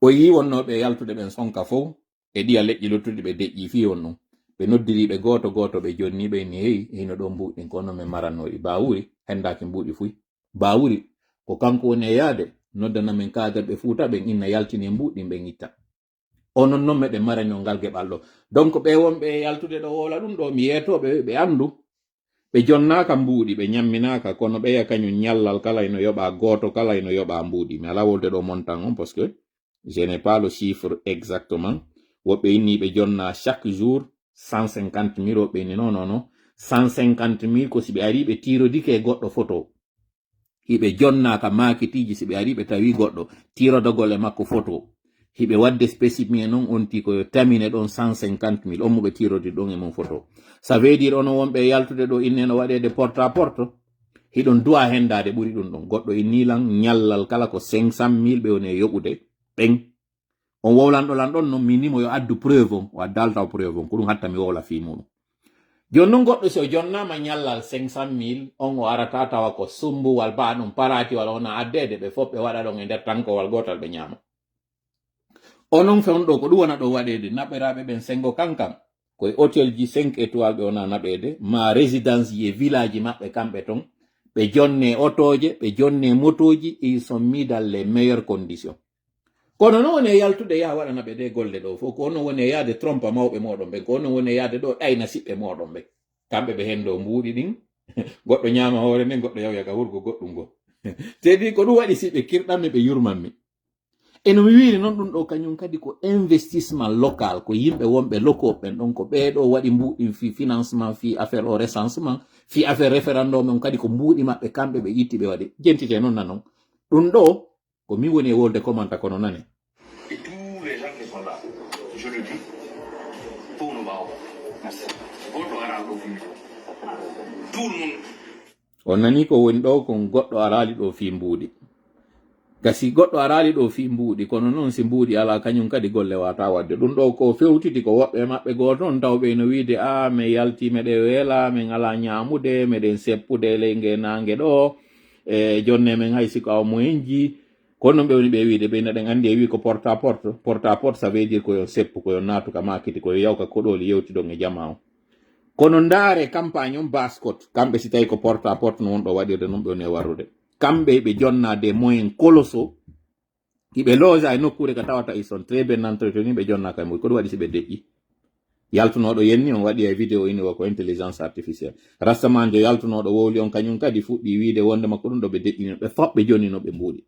o yi wonnoɓe yaltude ɓen sonka fof e ɗiya leƴƴi lottuɗi ɓe deƴƴi fi on ɗum ɓe noddiriɓe goto ɓe jonniɓe ni heyi hino ɗo mbuɗin ko non min marannoɗi Bawuri hendaki mbuɗi fuy Bawuri ko kanko woni e yaade noddana min kagarɓe Fuuta ɓen inna yaltini e mbuɗin ɓen itta onon noon meɗen marani o ngal geɓal ɗo donc ɓe wonɓe yaltude ɗo wola ɗum ɗo mi yetoɓe ɓe andu ɓe jonnaka mbuɗi ɓe ñamminaka kono ɓeya kañum ñallal kala ino yoɓa goto kala ino yoɓa mbuɗi mi ala wolde ɗo montant on parce que je n'ai pas le chiffre exactement woɓɓe inni ɓe jonna chaque jour 150.000 woɓɓe inni non 150.000 ko si ɓe ari ɓe tirodike e goɗɗo photo hiɓe jonnaka makitiji si ɓe ari ɓe tawi goɗɗo tirodogol e makko photo hiɓe wadde spécimen noon on ti ko tamine ɗon 150.000 on mo ɓe tirodi ɗon e mon photo ça veut dire ono wonɓe yaltude ɗo inneno waɗede porte à porte hiɗon duwa hendade ɓuri ɗum ɗon goɗɗo innilan ñallal kala ko 500.000 ɓe woni e yoɓude ɓen on wowlanɗo lan ɗon noon minimo yo addu preuve on o addaltaw preuve on ko ɗum hatta mi wowla fi muɗum joni noon goɗɗo so jonnama ñallal 500.000 on o arata tawa ko sumbuwal ba ɗum parati wala wona addede ɓe fof ɓe waɗa ɗon e nder tankowal gotal ɓe ñama onon fewno ko ɗum wona ɗo waɗede naɓɓeraɓe ɓen sengo kankam koye hôtel ji 5 étoiles ɓe wona naɓede ma résidence ji e village ji maɓɓe kamɓe ton ɓe jonne otoje ɓe jonne motoji ils sont mis dans les meilleures conditions kono noon woni e yaltude yaha waɗana ɓe de golle ɗo fof ko onon woni e yaade trompa mawɓe moɗon ɓen ko onon woni e yaade ɗo ɗayna siɓɓe moɗon ɓen kamɓe ɓe hen ɗo mbuuɗi ɗin goɗɗo ñaama hoore nden goɗɗo yawya ka wurgo goɗɗum go tedi ko ɗum waɗi siɓe kirɗanmi ɓe yurmanmi eno mi wiiri noon ɗum ɗo kañum kadi ko investissement local ko yimɓe wonɓe lokoɓen ɗon ko ɓeeɗo waɗi mbuuɗi fi financement fi affaire o recensement fi affaire référendum on kadi ko mbuuɗi maɓɓe kamɓe ɓe itti ɓe waɗi jentite noon nanon ɗum ɗo ko mi woni e wolde commenta kono nane et tous les gens qui sont là je le dis pour nous bawo merci goɗɗo ara ɗo fi tout le monde on nani ko woni ɗo kon goɗɗo arali ɗo fi mbuuɗi gasi goɗɗo arali ɗo fi mbuuɗi kono noon si mbuuɗi ala kañum kadi golle wata wadde ɗum ɗo ko fewtiti ko woɓɓe maɓɓe goo toon tawɓe no wiide a mi yalti meɗe weela min ala ñamude meɗen seppude leyge nangue ɗo e jonne men hay siko aw moyenji kono ɓe woni ɓe wiide ɓe naɗen andi e wi ko porte à porte ça veut dire koyon seppu koyon natuka makiti koyo yawka koɗoli yewtidon e jama o kono ndaare campagne on baskot kamɓe si tawi ko porte à porte no wonɗo waɗirde noon ɓe woni e warrude kamɓe ɓe jonna des moyens colossaux iɓe looja e nokkure ka tawata ils sont très bien entretenu ɓe jonna kay koɗum waɗi si ɓe deƴƴi yaltunoɗo yenni on waɗi e vidéo ini ko intelligence artificielle rastamanjo yaltunoɗo wowli on kañum kadi fuɗɗi wiide wonde makko ɗum ɗo ɓe deƴƴino ɓe foɓɓe joni no ɓe mbuuɗi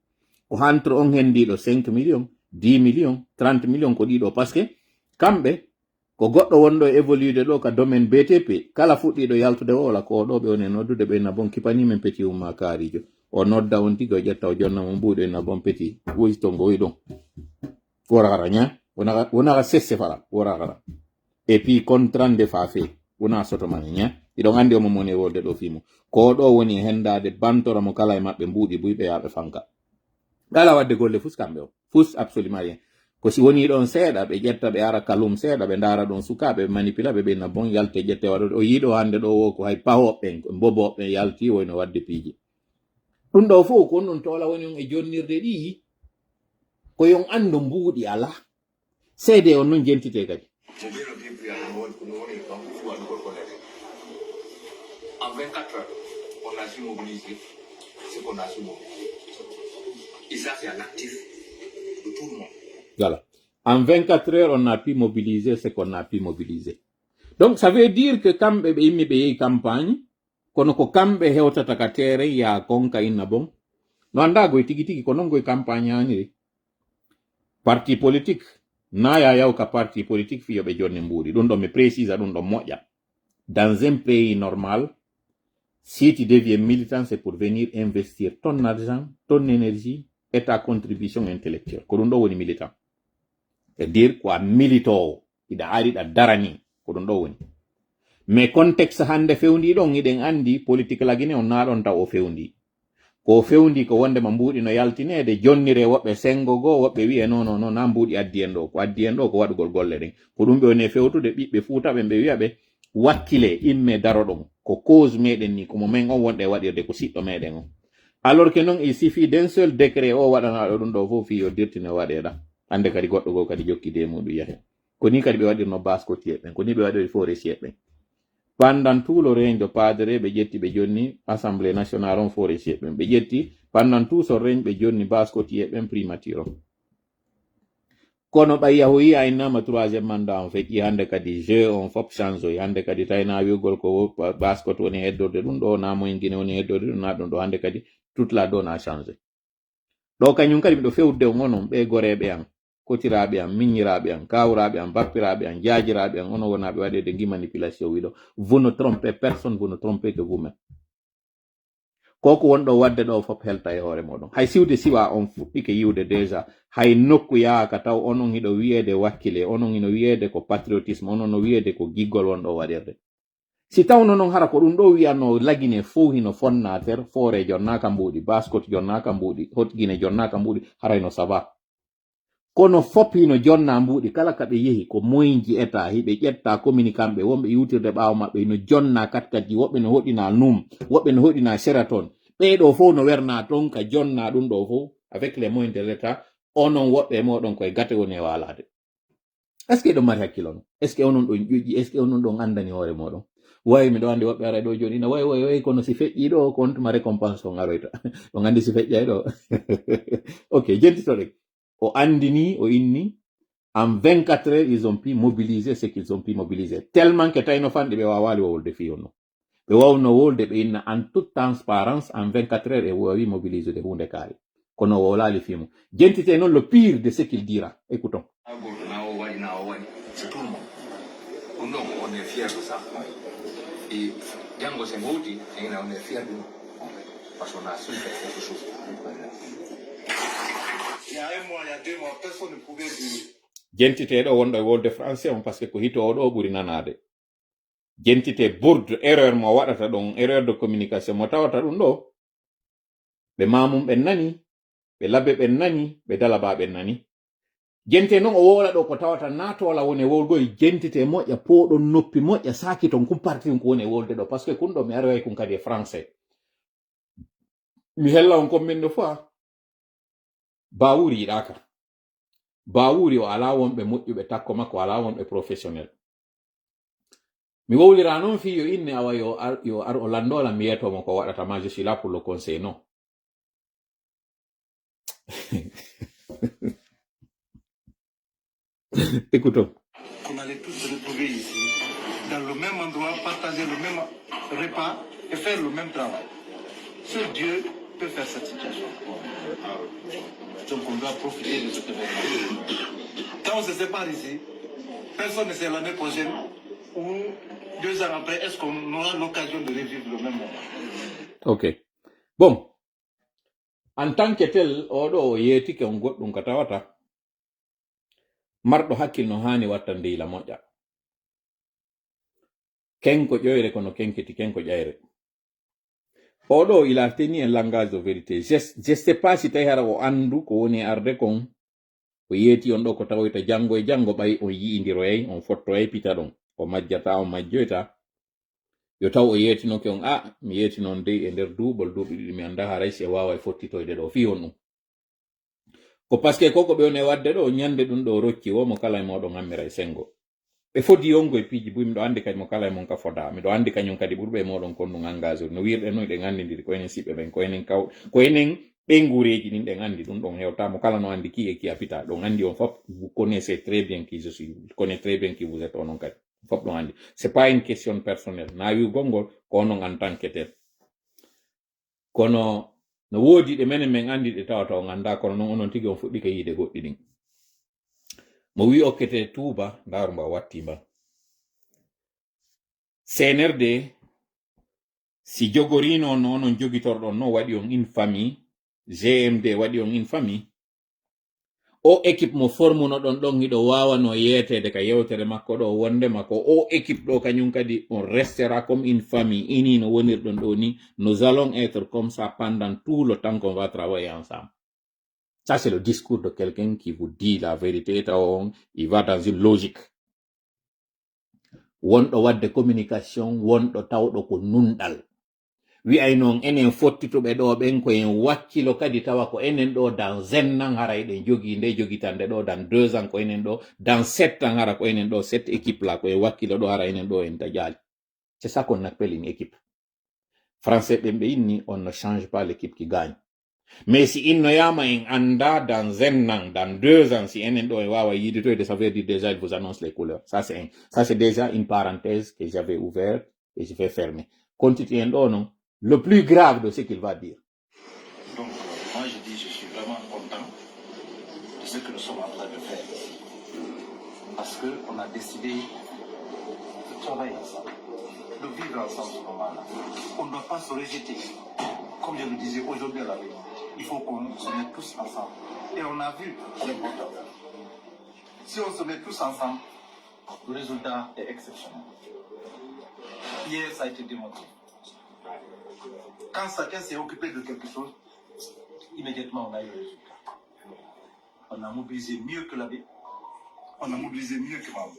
ko entre on hendiɗo 5 millions 10 millions 30 millions ko ɗiɗo par ce que kamɓe ko goɗɗo wonɗo évolude ɗo ka domaine BTP kala fuɗɗiɗo yaltude o wala ko ɗo ɓe woni noddude ɓe na bon kipani men petit umma kaarijo o nodda on tigo ƴetta o jonna mo mbuuɗe na bon petit woyi to ngoyi ɗon worara ña wonaka sesse fala worara et puis contrande fa fe wona soto man ña iɗon andi omo moni wolde ɗo fimo ko ɗo woni hendade bantora mo kala e maɓɓe mbuuɗi buyɓe yaɓe fanka gala wadde golle fus kamɓe o fus absolument rien ko si woni ɗon seeɗa ɓe ƴetta ɓe ara kalum seeɗa ɓe ndara ɗon sukaɓe manipula ɓe ɓenna bon yalte ƴette waɗo o yiiɗo hande ɗo wo ko hay pahoɓɓen boboɓɓen yalti woyno wadde piiji ɗum ɗo fof ko ɗum tola woni on e jonnirde ɗi ko yon andu mbuuɗi ala seede on noon jentite kadi En 24 heures, on a su mobiliser ce qu'on a su mobiliser. Et ça, c'est un actif de tout le monde. Voilà. En 24 heures, on a pu mobiliser ce qu'on a pu mobiliser. Donc, ça veut dire que quand ɓe yimɓe ɓe yehi campagne, kono ko kamɓe hewtata ka tere ya konka inna bon, no anda goye tigi tigi ko non goye campagne haniri. Parti politique, na ya yaw ka parti politique fiyoɓe jonni mbuuri. Ɗum ɗo mi précise ɗum ɗo moƴƴa. Dans un pays normal, si tu deviens militant, c'est pour venir investir ton argent, ton énergie et ta contribution intellectuelle. Ko ɗum ɗo woni militant. C'est-à-dire ko a milito, ida ariɗa darani, ko ɗum ɗo woni. Mais contexte hande fewndi ɗon iɗen andi politique lagine on naɗon taw o fewndi. Ko fewndi ko wonde ma mbuuɗi no yaltinede jonnire woɓɓe sengo go woɓɓe wi'e non na mbuuɗi addi en ɗo ko addi en ɗo ko waɗugol golle ɗen ko ɗum ɓe woni fewtude ɓiɓɓe fuutaɓe ɓe wi'a ɓe wakkile imme daro ɗon ko cause meɗen ni komo men on wonɗe waɗirde ko siɗɗo meɗen on alors que non il suffit d'un seul décret o waɗanaɗo ɗum ɗo fof fi yo dirtine waɗeɗa hande kadi goɗɗo go kadi jokkide muɗum yahe ko ni kadi ɓe waɗirno baskotier ɓen ko ni ɓe waɗiri forestier ɓen pendant tout le règne de padre ɓe ƴetti ɓe jonni assemblée nationale on forestier ɓen ɓe ƴetti pendant tout son règne ɓe jonni baskotier ɓen primature on kono ɓay yahoyi a innama 3e mandat on feƴƴi hande kadi jeu on fop change oyi hande kadi tawna wiugol ko baskot woni heddorde ɗum ɗo na moyen guine woni heddorde ɗum na ɗum ɗo hande kadi toute la donne a changé ɗo kañum kadi miɗo fewde onon ɓe goreɓe an kotiraɓe an miññiraɓe an kawraɓe an bappiraɓe an jajiraɓe an ono wonaɓe waɗede gui manipulation wiɗo vous ne trompez personne vous ne trompez que vous-même koko wonɗo wadde ɗo fop helta e hoore moɗon hay siwde siwa on fuɗɗike yiwde déjà hay nokku yaaka taw onon hiɗo wiyede wakkile onon hino wiyede ko patriotisme onon no wiyede ko giggol wonɗo waɗirde si tawno noon hara ko ɗum ɗo wiyano lagine fof hino fonna ter foore jonnaka mbuuɗi baskot jonnaka mbuuɗi hotguine jonnaka mbuuɗi harayno sava kono fop hino jonna mbuuɗi kala kaɓe yehi ko moyinji état hiɓe ƴetta communicant ɓe wonɓe yiwtirde ɓaawo maɓɓe hino jonna kadi woɓɓe no hoɗina num woɓɓe no hoɗina sheraton ɓeɗo fof no werna ton ka jonna ɗum ɗo fof avec les moyens de l'état onon woɓɓe moɗon koye gate woni e walade est ce que ɗon mari hakkilo non est ce que onon ɗon ƴoƴƴi est ce que onon ɗon andani hoore moɗon wayi miɗo andi woɓɓe ara ɗo joni na way kono si feƴƴi ɗo ko ontuma récompense on aroyta on andi si feƴƴay ɗo ok jentitoɗen o andini o inni en 24 heures ils ont pu mobiliser ce qu'ils ont pu mobiliser tellement que tayno fanɗi ɓe wawali wowolde fiyonno ɓe wawno wolde ɓe inna en toute transparence en 24 heures e wawi mobiliser de hunde kaari kono wowlali fimo jentite noon le pire de ce qu'il dira écoutons C'est tout le monde. Non, on est fiers de ça. Et Django Sengouti, on est fiers de nous. Parce qu'on a su faire quelque chose. Il y a un mois, il y a 2 mois, personne ne pouvait dire. Jentite ɗo wonɗo e wolde français on par ce que ko hito oɗo ɓuri nanade jentite bourde erreur mo waɗata ɗon erreur de communication mo tawata ɗum ɗo ɓe mamum ɓen nani ɓe labbe ɓen nani ɓe dalaba ɓen nani jente non o wola ɗo ko tawata nato wala woni wolgo e jentite moƴƴa poɗon noppi moƴƴa saki ton kumpartin ko woni wolde ɗo parce que kun ɗo mi ari way kun kadi e français mi hella on komminde fois bawuri yiɗaka bawuri o ala wonɓe moƴƴuɓe takko makko ala wonɓe professionnel mi wowlira noon fi yo inne awa yo ar o landola mi yetomo ko waɗata ma je suis là pour le conseil non écoutons. On allait tous se retrouver ici, dans le même endroit, partager le même repas et faire le même travail. Seul Dieu peut faire cette situation. Donc on doit profiter de cet événement. Quand on se sépare ici, personne ne sait l'année prochaine ou 2 ans après, est-ce qu'on aura l'occasion de revivre le même moment. Ok. Bon. En tant que tel, oɗo o yeetike on goɗɗum ka tawata marɗo hakkil no hani watta ndeyla moƴƴa kenko ƴoyre kono kenkiti kenko ƴayre oɗo il a tenu un langage de vérité je sais pas si tawi hara o andu ko woni arde kon o yeeti on ɗo ko tawoyta janngo e janngo ɓay on yi'indiroyay on fottoyay pita ɗon o majjata on majjoyta yo taw o yeetinoke on mi yeetinon dey e nder duuɓol duuɓi ɗiɗi mi anda haray si e wawa e fottitoyde ɗo fi on ɗum ko parce que koko ɓe one wadde ɗo ñande ɗum ɗo rokki womo kala e moɗon ammira e sengo ɓe fodi yongo e piiji buy miɗo andi kañum kala e mon ka foda miɗo andi kañum kadi ɓurɓe e moɗon kon ɗum engagé no wirɗe no ɗen andidiri ko enen siɓɓe ɓen ko enen ɓengureji ɗin ɗen andi ɗum ɗon hewtamo kala no andi ki e ki a pita ɗon andi on fop vous connaissez très bien qui je suis connais très bien qui vous êtes onon kadi fop ɗon andi c'est pas une question personnelle na wi gongol ko onon en tant que tel kono no woodi ɗe menen men andi ɗe tawata o ganda kono noon onon tigi on fuɗɗi ka yiide goɗɗi ɗin mo wi okkete tuuba ndaru mba wattimba CNRD si jogorino no onon jogitorɗon no waɗi on une famille GMD waɗi on une famille o équipe mo formuno ɗon ɗon hiɗo wawano yeetede ka yewtere makko ɗo wonde makko o équipe ɗo kañum kadi on restera comme une famille ini no wonirɗon ɗo ni nous allons être comme ça pendant tout le temps qu'on va travailler ensemble. Ça c'est le discours de quelqu'un qui vous dit la vérité, il va dans une logique. Wonɗo wadde communication wonɗo tawɗo ko nunɗal wi'ay noon enen fottituɓe ɗo ɓen ko en wakkilo kadi tawa ko enen ɗo dans 1 an hara eɗen jogi nde jogitande ɗo dans 2 ans ko enen ɗo dans 7 ans hara ko enen ɗo 7 équipe là ko en wakkilo ɗo hara enen ɗo en tajali. C'est ça qu'on appelle une équipe. Français ɓen ɓe inni on ne change pas l'équipe qui gagne. Mais si innoyama en anda dans 1 an dans 2 ans si enen ɗo en wawa yiditoyde ça veut dire déjà il vous annonce les couleurs. Ça c'est déjà une parenthèse que j'avais ouverte et je vais fermer. Continuez ɗo non. Le plus grave de ce qu'il va dire. Donc, moi je dis, je suis vraiment content de ce que nous sommes en train de faire ici. Parce qu'on a décidé de travailler ensemble, de vivre ensemble ce moment-là. On ne doit pas se rejeter. Comme je le disais aujourd'hui à la vie, il faut qu'on se mette tous ensemble. Et on a vu l'importance. Si on se met tous ensemble, le résultat est exceptionnel. Hier, ça a été démontré. Quand chacun s'est occupé de quelque chose, immédiatement on a eu le résultat. On a mobilisé mieux que l'abbé. On a mobilisé mieux que Mamou.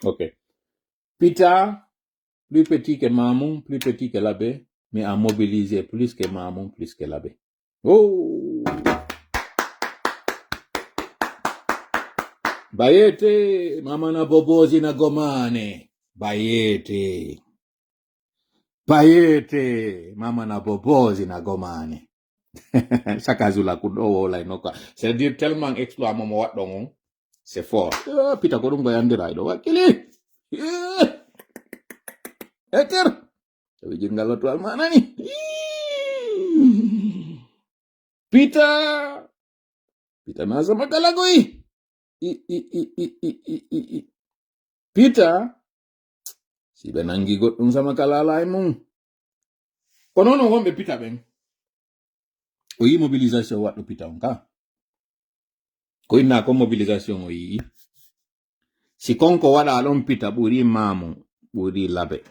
Ok. Peter, plus petit que Mamou, plus petit que l'abbé, mais a mobilisé plus que Mamou, plus que l'abbé. Oh! Bayete, mama na bobozi na gomane. Bayete. Bayete, mama na bobozi na gomane. Chaque jour la kudo la inoka. C'est-à-dire tellement exploit momo wat don, c'est fort. Pita ko dum bayandira do wakili. Eter. Tawi jingal to almana ni. Pita na sama kalagoi. Pita si ɓe nangi goɗɗum sama kalala e mum kono non wonɓe pita ɓen o yi mobilisation waɗɗo pita on ka ko inna ko mobilisation o yi si konko waɗa ɗon pita ɓuri Mamou ɓuri laɓe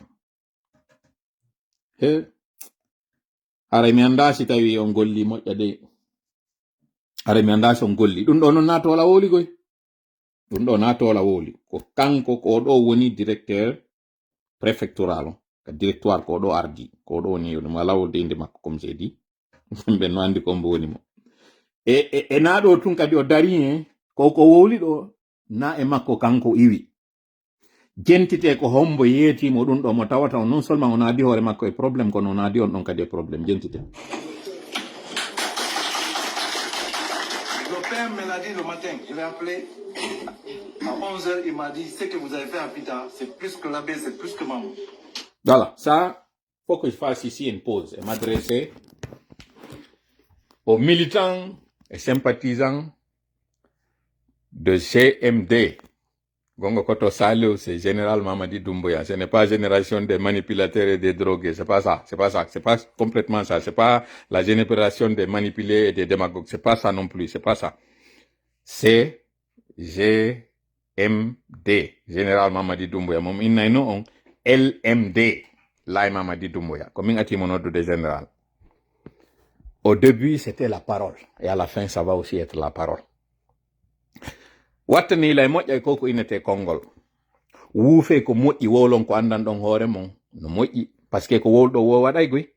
he haray mi anda si tawi on golli moƴƴa de are mi anda son golli ɗum ɗo non nato wala woli goy ɗum ɗo nato wala woli ko kanko ko ɗo woni directeur préfectoral ka directoire ko ɗo ardi ko ɗo woni ɗum wala wolde inde makko comme j'ai dit ɓe no andi kombo woni mo e na ɗo tun kadi o dari ko wowli ɗo na e makko kanko iwi jentite ko hombo yeetimo ɗum ɗo mo tawata non seulement on adi hoore makko e probléme kono on adi on ɗon kadi e probléme jentite. Le père me l'a dit le matin, je l'ai appelé à 11h, il m'a dit ce que vous avez fait à Pita, c'est plus que l'abbé, c'est plus que maman. Voilà, ça, faut que je fasse ici une pause et m'adresser aux militants et sympathisants de GMD. Gongo Koto Salou, c'est Général Mamadi Doumbouya. Ce n'est pas génération des manipulateurs et des drogués. C'est pas ça. C'est pas ça. C'est pas complètement ça. C'est pas la génération des manipulés et des démagogues. C'est pas ça non plus. C'est pas ça. C'est GMD. Général Mamadi Doumbouya. Mom inna ino on LMD. Lai Mamadi Doumbouya. Comme il a dit mon ordre de général. Au début, c'était la parole. Et à la fin, ça va aussi être la parole. Watani lay moƴƴay koko inete kongol wuufe ko moƴƴi wolon ko andan ɗon hoore mon no moƴƴi parce que ko wolɗo wo waɗay goy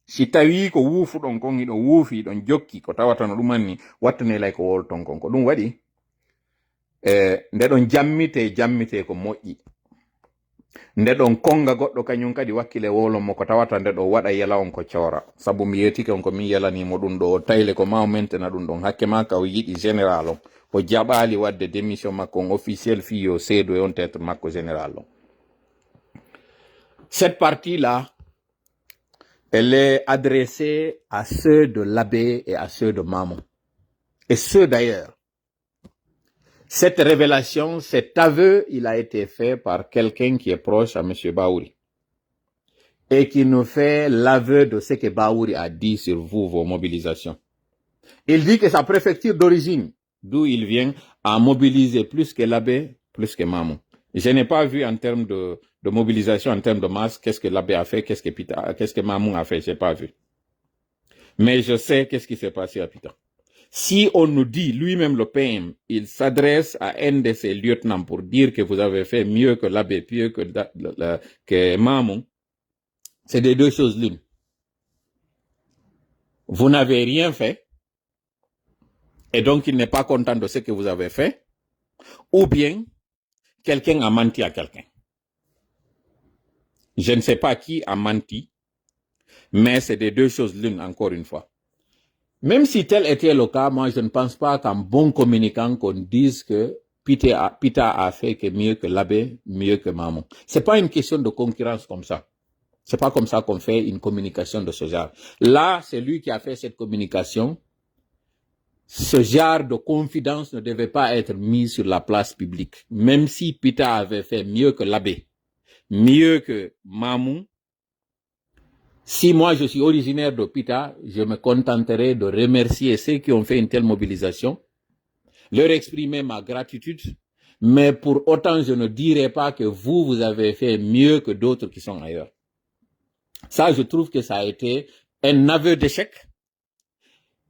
si tawi ko wuufuɗon kon iɗon wuufi ɗon jokki ko tawata no ɗumanni wattani lay ko wolton kon ko ɗum waɗi nde ɗon jammite ko moƴƴi nde ɗon konga goɗɗo kañum kadi wakkile wolon mo ko tawata nde ɗo waɗa yela on ko coora sabu mi yetike on ko min yalanimo ɗum ɗo o tayle ko ma o mentena ɗum ɗon hakke ma ka o yiɗi général on o jaɓali wadde démission makko on officiel fiyo seedo e on titre makko général on. Cette partie-là, elle est adressée à ceux de l'abbé et à ceux de Mamon. Et ceux d'ailleurs. Cette révélation, cet aveu, il a été fait par quelqu'un qui est proche à M. Baouri. Et qui nous fait l'aveu de ce que Baouri a dit sur vous, vos mobilisations. Il dit que sa préfecture d'origine, d'où il vient, a mobilisé plus que l'abbé, plus que Mamon. Je n'ai pas vu en termes de mobilisation, en termes de masse, qu'est-ce que l'abbé a fait, qu'est-ce que Mamon a fait, je n'ai pas vu. Mais je sais qu'est-ce qui s'est passé à Pita. Si on nous dit, lui-même le PM, il s'adresse à un de ses lieutenants pour dire que vous avez fait mieux que l'abbé, mieux que Mamon, c'est des deux choses l'une. Vous n'avez rien fait, et donc il n'est pas content de ce que vous avez fait, ou bien quelqu'un a menti à quelqu'un. Je ne sais pas qui a menti, mais c'est des deux choses l'une, encore une fois. Même si tel était le cas, moi je ne pense pas qu'en bon communicant qu'on dise que Pita a fait que mieux que l'abbé, mieux que Mamon. C'est pas une question de concurrence comme ça. C'est pas comme ça qu'on fait une communication de ce genre. Là, c'est lui qui a fait cette communication. Ce genre de confidence ne devait pas être mis sur la place publique. Même si Pita avait fait mieux que l'abbé, mieux que Mamon, si moi je suis originaire de Pita, je me contenterai de remercier ceux qui ont fait une telle mobilisation, leur exprimer ma gratitude, mais pour autant je ne dirai pas que vous avez fait mieux que d'autres qui sont ailleurs. Ça, je trouve que ça a été un aveu d'échec.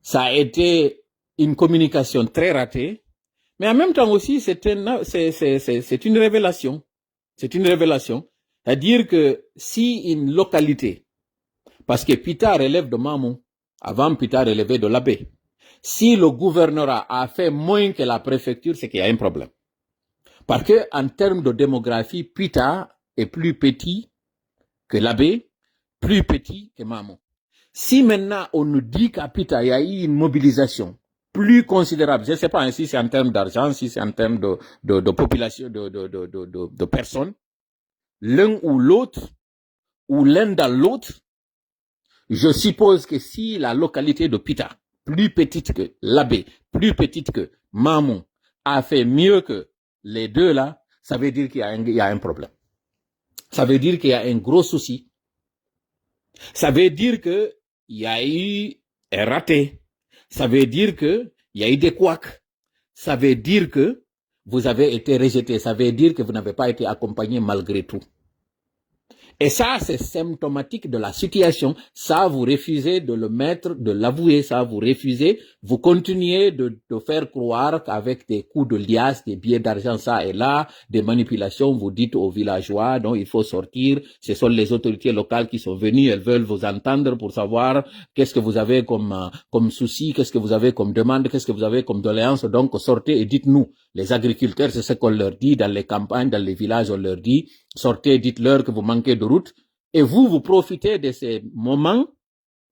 Ça a été une communication très ratée, mais en même temps aussi c'est une révélation. C'est une révélation. C'est-à-dire que si une localité, parce que Pita relève de Mamon, avant Pita relevait de l'abbé. Si le gouvernorat a fait moins que la préfecture, c'est qu'il y a un problème. Parce que en termes de démographie, Pita est plus petit que l'abbé, plus petit que Mamon. Si maintenant on nous dit qu'à Pita, il y a eu une mobilisation plus considérable, je ne sais pas si c'est en termes d'argent, si c'est en termes de population, de personnes, l'un ou l'autre, ou l'un dans l'autre, je suppose que si la localité de Pita, plus petite que l'abbé, plus petite que Mamon, a fait mieux que les deux là, ça veut dire qu'il y a un problème. Ça veut dire qu'il y a un gros souci. Ça veut dire qu'il y a eu un raté. Ça veut dire qu'il y a eu des couacs. Ça veut dire que vous avez été rejeté. Ça veut dire que vous n'avez pas été accompagné malgré tout. Et ça, c'est symptomatique de la situation. Ça, vous refusez de le mettre, de l'avouer. Ça, vous refusez. Vous continuez de faire croire qu'avec des coups de liasse, des billets d'argent, ça et là, des manipulations, vous dites aux villageois, donc il faut sortir. Ce sont les autorités locales qui sont venues. Elles veulent vous entendre pour savoir qu'est-ce que vous avez comme souci, qu'est-ce que vous avez comme demande, qu'est-ce que vous avez comme doléance. Donc, sortez et dites-nous. Les agriculteurs, c'est ce qu'on leur dit dans les campagnes, dans les villages, on leur dit. Sortez, dites-leur que vous manquez de route. Et vous profitez de ces moments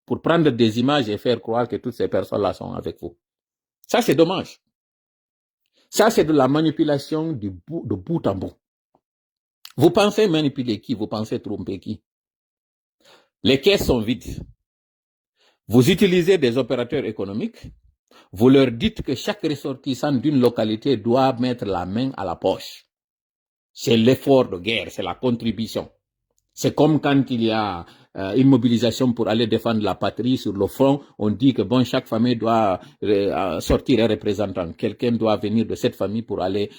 pour prendre des images et faire croire que toutes ces personnes-là sont avec vous. Ça, c'est dommage. Ça, c'est de la manipulation de bout en bout. Vous pensez manipuler qui? Vous pensez tromper qui? Les caisses sont vides. Vous utilisez des opérateurs économiques. Vous leur dites que chaque ressortissant d'une localité doit mettre la main à la poche. C'est l'effort de guerre, c'est la contribution. C'est comme quand il y a une mobilisation pour aller défendre la patrie sur le front, on dit que bon, chaque famille doit sortir un représentant. Quelqu'un doit venir de cette famille pour aller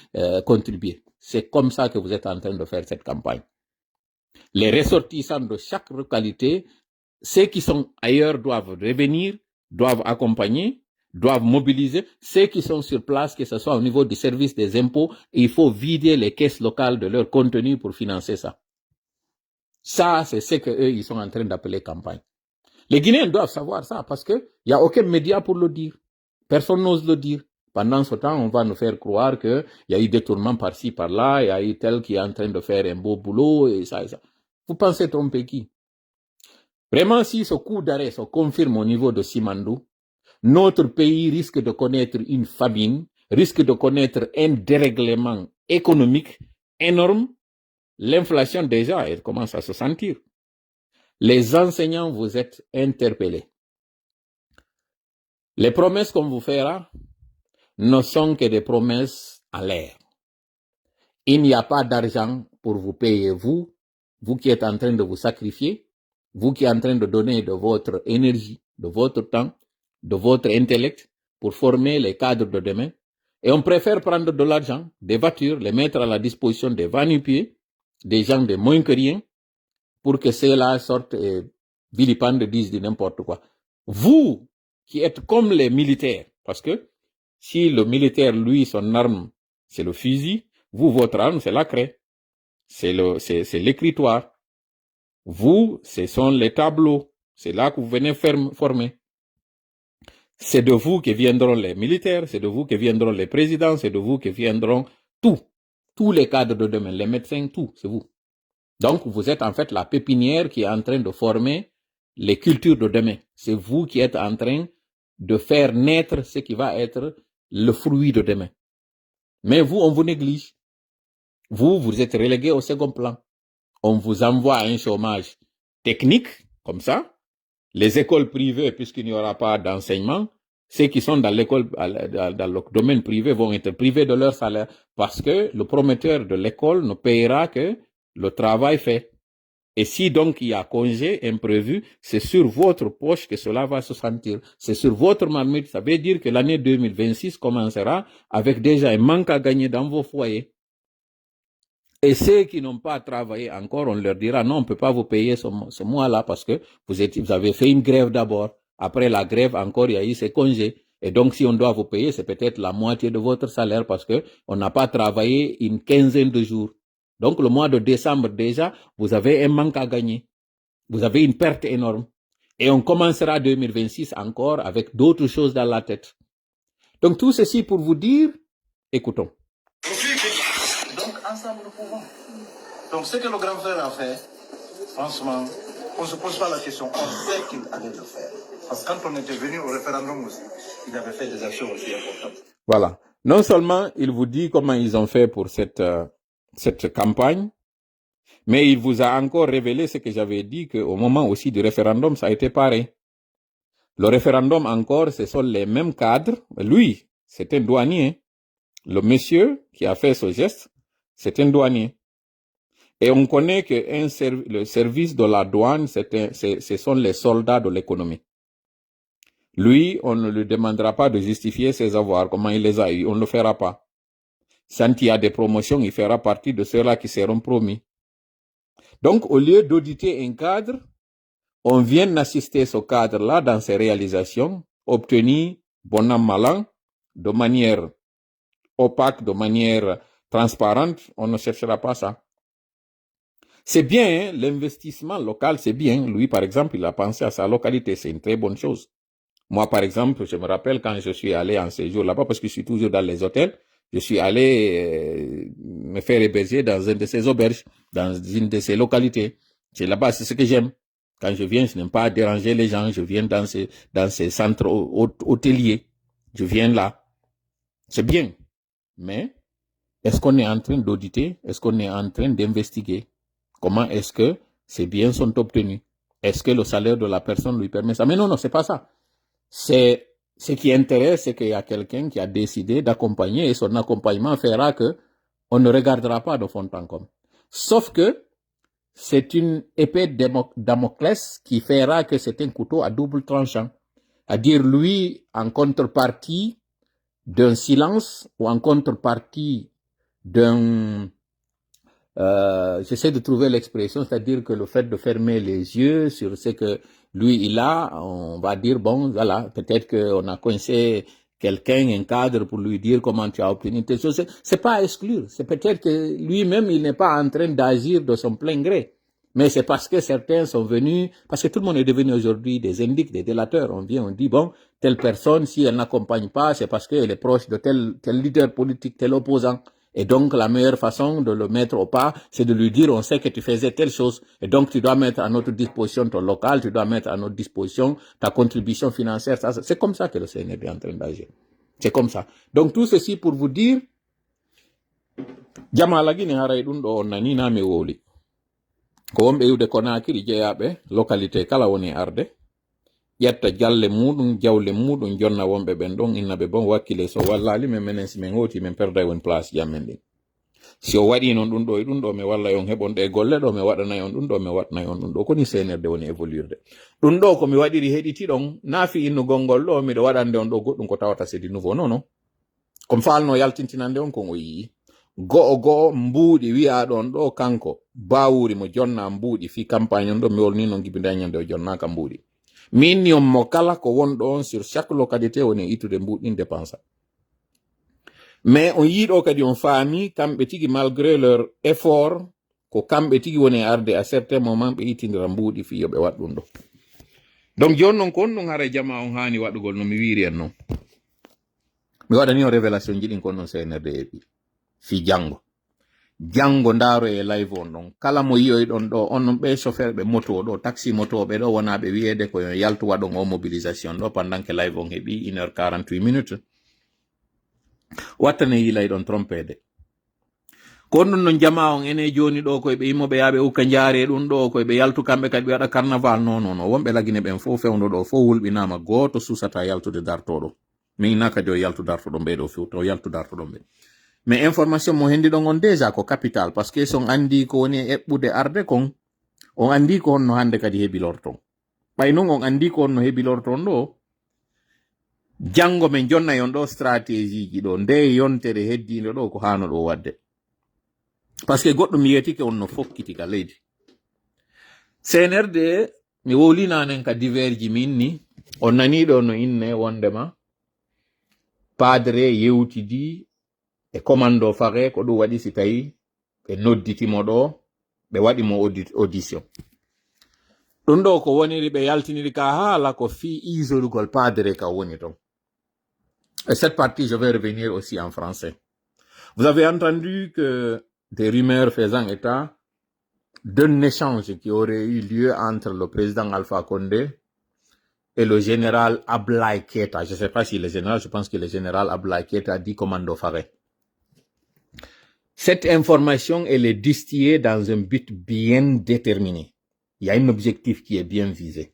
contribuer. C'est comme ça que vous êtes en train de faire cette campagne. Les ressortissants de chaque localité, ceux qui sont ailleurs doivent revenir, doivent accompagner, doivent mobiliser. Ceux qui sont sur place, que ce soit au niveau du service des impôts, il faut vider les caisses locales de leur contenu pour financer ça. Ça, c'est ce qu'eux, ils sont en train d'appeler campagne. Les Guinéens doivent savoir ça parce qu'il n'y a aucun média pour le dire. Personne n'ose le dire. Pendant ce temps, on va nous faire croire qu'il y a eu des tournements par-ci, par-là, il y a eu tel qui est en train de faire un beau boulot, et ça, et ça. Vous pensez tromper qui? Vraiment, si ce coup d'arrêt se confirme au niveau de Simandou, notre pays risque de connaître une famine, risque de connaître un dérèglement économique énorme. L'inflation déjà, elle commence à se sentir. Les enseignants, vous êtes interpellés. Les promesses qu'on vous fera ne sont que des promesses en l'air. Il n'y a pas d'argent pour vous payer, vous qui êtes en train de vous sacrifier, vous qui êtes en train de donner de votre énergie, de votre temps, de votre intellect pour former les cadres de demain. Et on préfère prendre de l'argent, des voitures, les mettre à la disposition des va-nu-pieds, des gens de moins que rien, pour que ceux-là sortent et vilipendent, disent n'importe quoi. Vous, qui êtes comme les militaires, parce que si le militaire, lui, son arme, c'est le fusil, vous, votre arme, c'est la craie, c'est l'écritoire. Vous, ce sont les tableaux, c'est là que vous venez former. C'est de vous que viendront les militaires, c'est de vous que viendront les présidents, c'est de vous que viendront tous les cadres de demain, les médecins, tout, c'est vous. Donc, vous êtes en fait la pépinière qui est en train de former les cultures de demain. C'est vous qui êtes en train de faire naître ce qui va être le fruit de demain. Mais vous, on vous néglige. Vous êtes relégué au second plan. On vous envoie à un chômage technique, comme ça. Les écoles privées, puisqu'il n'y aura pas d'enseignement, ceux qui sont dans l'école, dans le domaine privé vont être privés de leur salaire parce que le promoteur de l'école ne payera que le travail fait. Et si donc il y a congé imprévu, c'est sur votre poche que cela va se sentir. C'est sur votre marmite. Ça veut dire que l'année 2026 commencera avec déjà un manque à gagner dans vos foyers. Et ceux qui n'ont pas travaillé encore, on leur dira non, on ne peut pas vous payer ce mois-là parce que vous avez fait une grève d'abord. Après la grève, encore, il y a eu ces congés. Et donc, si on doit vous payer, c'est peut-être la moitié de votre salaire parce que on n'a pas travaillé une quinzaine de jours. Donc, le mois de décembre, déjà, vous avez un manque à gagner. Vous avez une perte énorme. Et on commencera 2026 encore avec d'autres choses dans la tête. Donc, tout ceci pour vous dire, écoutons. Donc, ensemble, nous pouvons. Donc, ce que le grand frère a fait, franchement, on ne se pose pas la question. On sait qu'il allait le faire. Parce que quand on était venu au référendum aussi, il avait fait des actions aussi importantes. Voilà. Non seulement il vous dit comment ils ont fait pour cette campagne, mais il vous a encore révélé ce que j'avais dit, qu'au moment aussi du référendum, ça a été pareil. Le référendum encore, ce sont les mêmes cadres. Lui, c'est un douanier. Le monsieur qui a fait ce geste, c'est un douanier. Et on connaît que le service de la douane, ce sont les soldats de l'économie. Lui, on ne lui demandera pas de justifier ses avoirs, comment il les a eus, on ne le fera pas. Quand il y a des promotions, il fera partie de ceux-là qui seront promis. Donc, au lieu d'auditer un cadre, on vient assister ce cadre-là dans ses réalisations, obtenues, bon an, mal an, de manière opaque, de manière transparente. On ne cherchera pas ça. C'est bien, hein, l'investissement local, c'est bien. Lui, par exemple, il a pensé à sa localité. C'est une très bonne chose. Moi, par exemple, je me rappelle quand je suis allé en séjour là-bas, parce que je suis toujours dans les hôtels, je suis allé me faire héberger dans une de ces auberges, dans une de ces localités. C'est là-bas, c'est ce que j'aime. Quand je viens, je n'aime pas déranger les gens. Je viens dans ces centres hôteliers. Je viens là. C'est bien. Mais est-ce qu'on est en train d'auditer? Est-ce qu'on est en train d'investiguer? Comment est-ce que ces biens sont obtenus? Est-ce que le salaire de la personne lui permet ça? Mais non, c'est pas ça. C'est ce qui intéresse, c'est qu'il y a quelqu'un qui a décidé d'accompagner et son accompagnement fera que on ne regardera pas de fond en comble. Sauf que c'est une épée de Damoclès qui fera que c'est un couteau à double tranchant. À dire, lui, en contrepartie d'un silence ou en contrepartie d'un... j'essaie de trouver l'expression, c'est-à-dire que le fait de fermer les yeux sur ce que lui il a, on va dire, bon, voilà, peut-être qu'on a coincé quelqu'un, un cadre, pour lui dire comment tu as obtenu tes choses. C'est pas à exclure. C'est peut-être que lui-même, il n'est pas en train d'agir de son plein gré. Mais c'est parce que certains sont venus, parce que tout le monde est devenu aujourd'hui des indiques, des délateurs. On vient, on dit, bon, telle personne, si elle n'accompagne pas, c'est parce qu'elle est proche de tel leader politique, tel opposant. Et donc, la meilleure façon de le mettre au pas, c'est de lui dire, on sait que tu faisais telle chose. Et donc, tu dois mettre à notre disposition ton local, tu dois mettre à notre disposition ta contribution financière. C'est comme ça que le CNRD est en train d'agir. C'est comme ça. Donc, tout ceci pour vous dire, Jamalagi ne haray dun do nani na me woli. Ko wombe yude Konakiri jeyabe, localité kala woni arde. Yetta jalle mudum, jawle mudum, jonna wombe ben don innabe bon wakkile so wallali men menen si men ngoti men perda won place jamen din. Si o wadi non dun do me walla yon hebon de golle do me wadana yon dun do me wadna yon dun do koni CNRD woni évoluer dun do ko mi wadiri hediti don nafi innu gongol do mi do wadande on do goddum ko tawata c'est du nouveau non comme falno yaltintinande on ko yi go mbuudi wi'a don do kanko bawuri mo jonna mbuudi fi campagne on do mi wolni non gibinda nyande o jonna ka mbuudi min mo kala ko wondo on sur chaque localité woni itude mbuudin dépense. Mais on yiɗo kadi on faami kamɓe tigi malgré leur effort ko kamɓe tigi woni arde à certain moment ɓe itindira mbuuɗi fi yoɓe waɗ ɗum ɗo. Donc joni noon kon ɗum hara jama on hani waɗugol no mi wiri en noon mi waɗani on révélation jiɗin kon noon CNRD eɓi fi janggo ndaaro e live on ɗon kala mo yiyoy ɗon ɗo on non ɓe chauffeur ɓe moto ɗo taxi moto ɓe ɗo wona ɓe wiyede ko yaltu waɗon o mobilisation ɗo pendant que live on heɓi 1h48 minutes wattane yilay ɗon trompede ko ɗum non jama on ene joni ɗo koyeɓe yimmoɓe yaaɓe ukka jaare ɗum ɗo koyeɓe yaltu kamɓe kadi ɓe waɗa carnaval non wonɓe lagine ɓen fof fewndo ɗo fof wulɓinama goto susata yaltude dartoɗo min na kadi o yaltu dartoɗo ɓeɗo fewta o yaltu dartoɗo ɓe mais information mo hendi ɗon on déjà ko capital parce que son andi ko woni eɓɓude arde kon on andi ko honno hande kadi heɓilorton ɓay non on andi ko honno heɓilorton ɗo jango men jonna yon ɗo stratégie ji ɗo nde yontere heddindo ɗo ko hano ɗo wadde parce que goɗɗum yiyetike on no fokkiti ka leydi CNRD mi wolinanen ka divers ji min ni on nani ɗo no inne wondema padre yewtidi e commando fare ko ɗum waɗi si tawi ɓe nodditimo ɗo ɓe waɗimo audition ɗum ɗo ko woniri ɓe yaltiniri ka haala ko fi isolugol padre ka woni ton. Et cette partie, je vais revenir aussi en français. Vous avez entendu que des rumeurs faisant état d'un échange qui aurait eu lieu entre le président Alpha Condé et le général Ablaye Keita. Je ne sais pas si le général, je pense que le général Ablaye Keita dit commando Faré. Cette information, elle est distillée dans un but bien déterminé. Il y a un objectif qui est bien visé.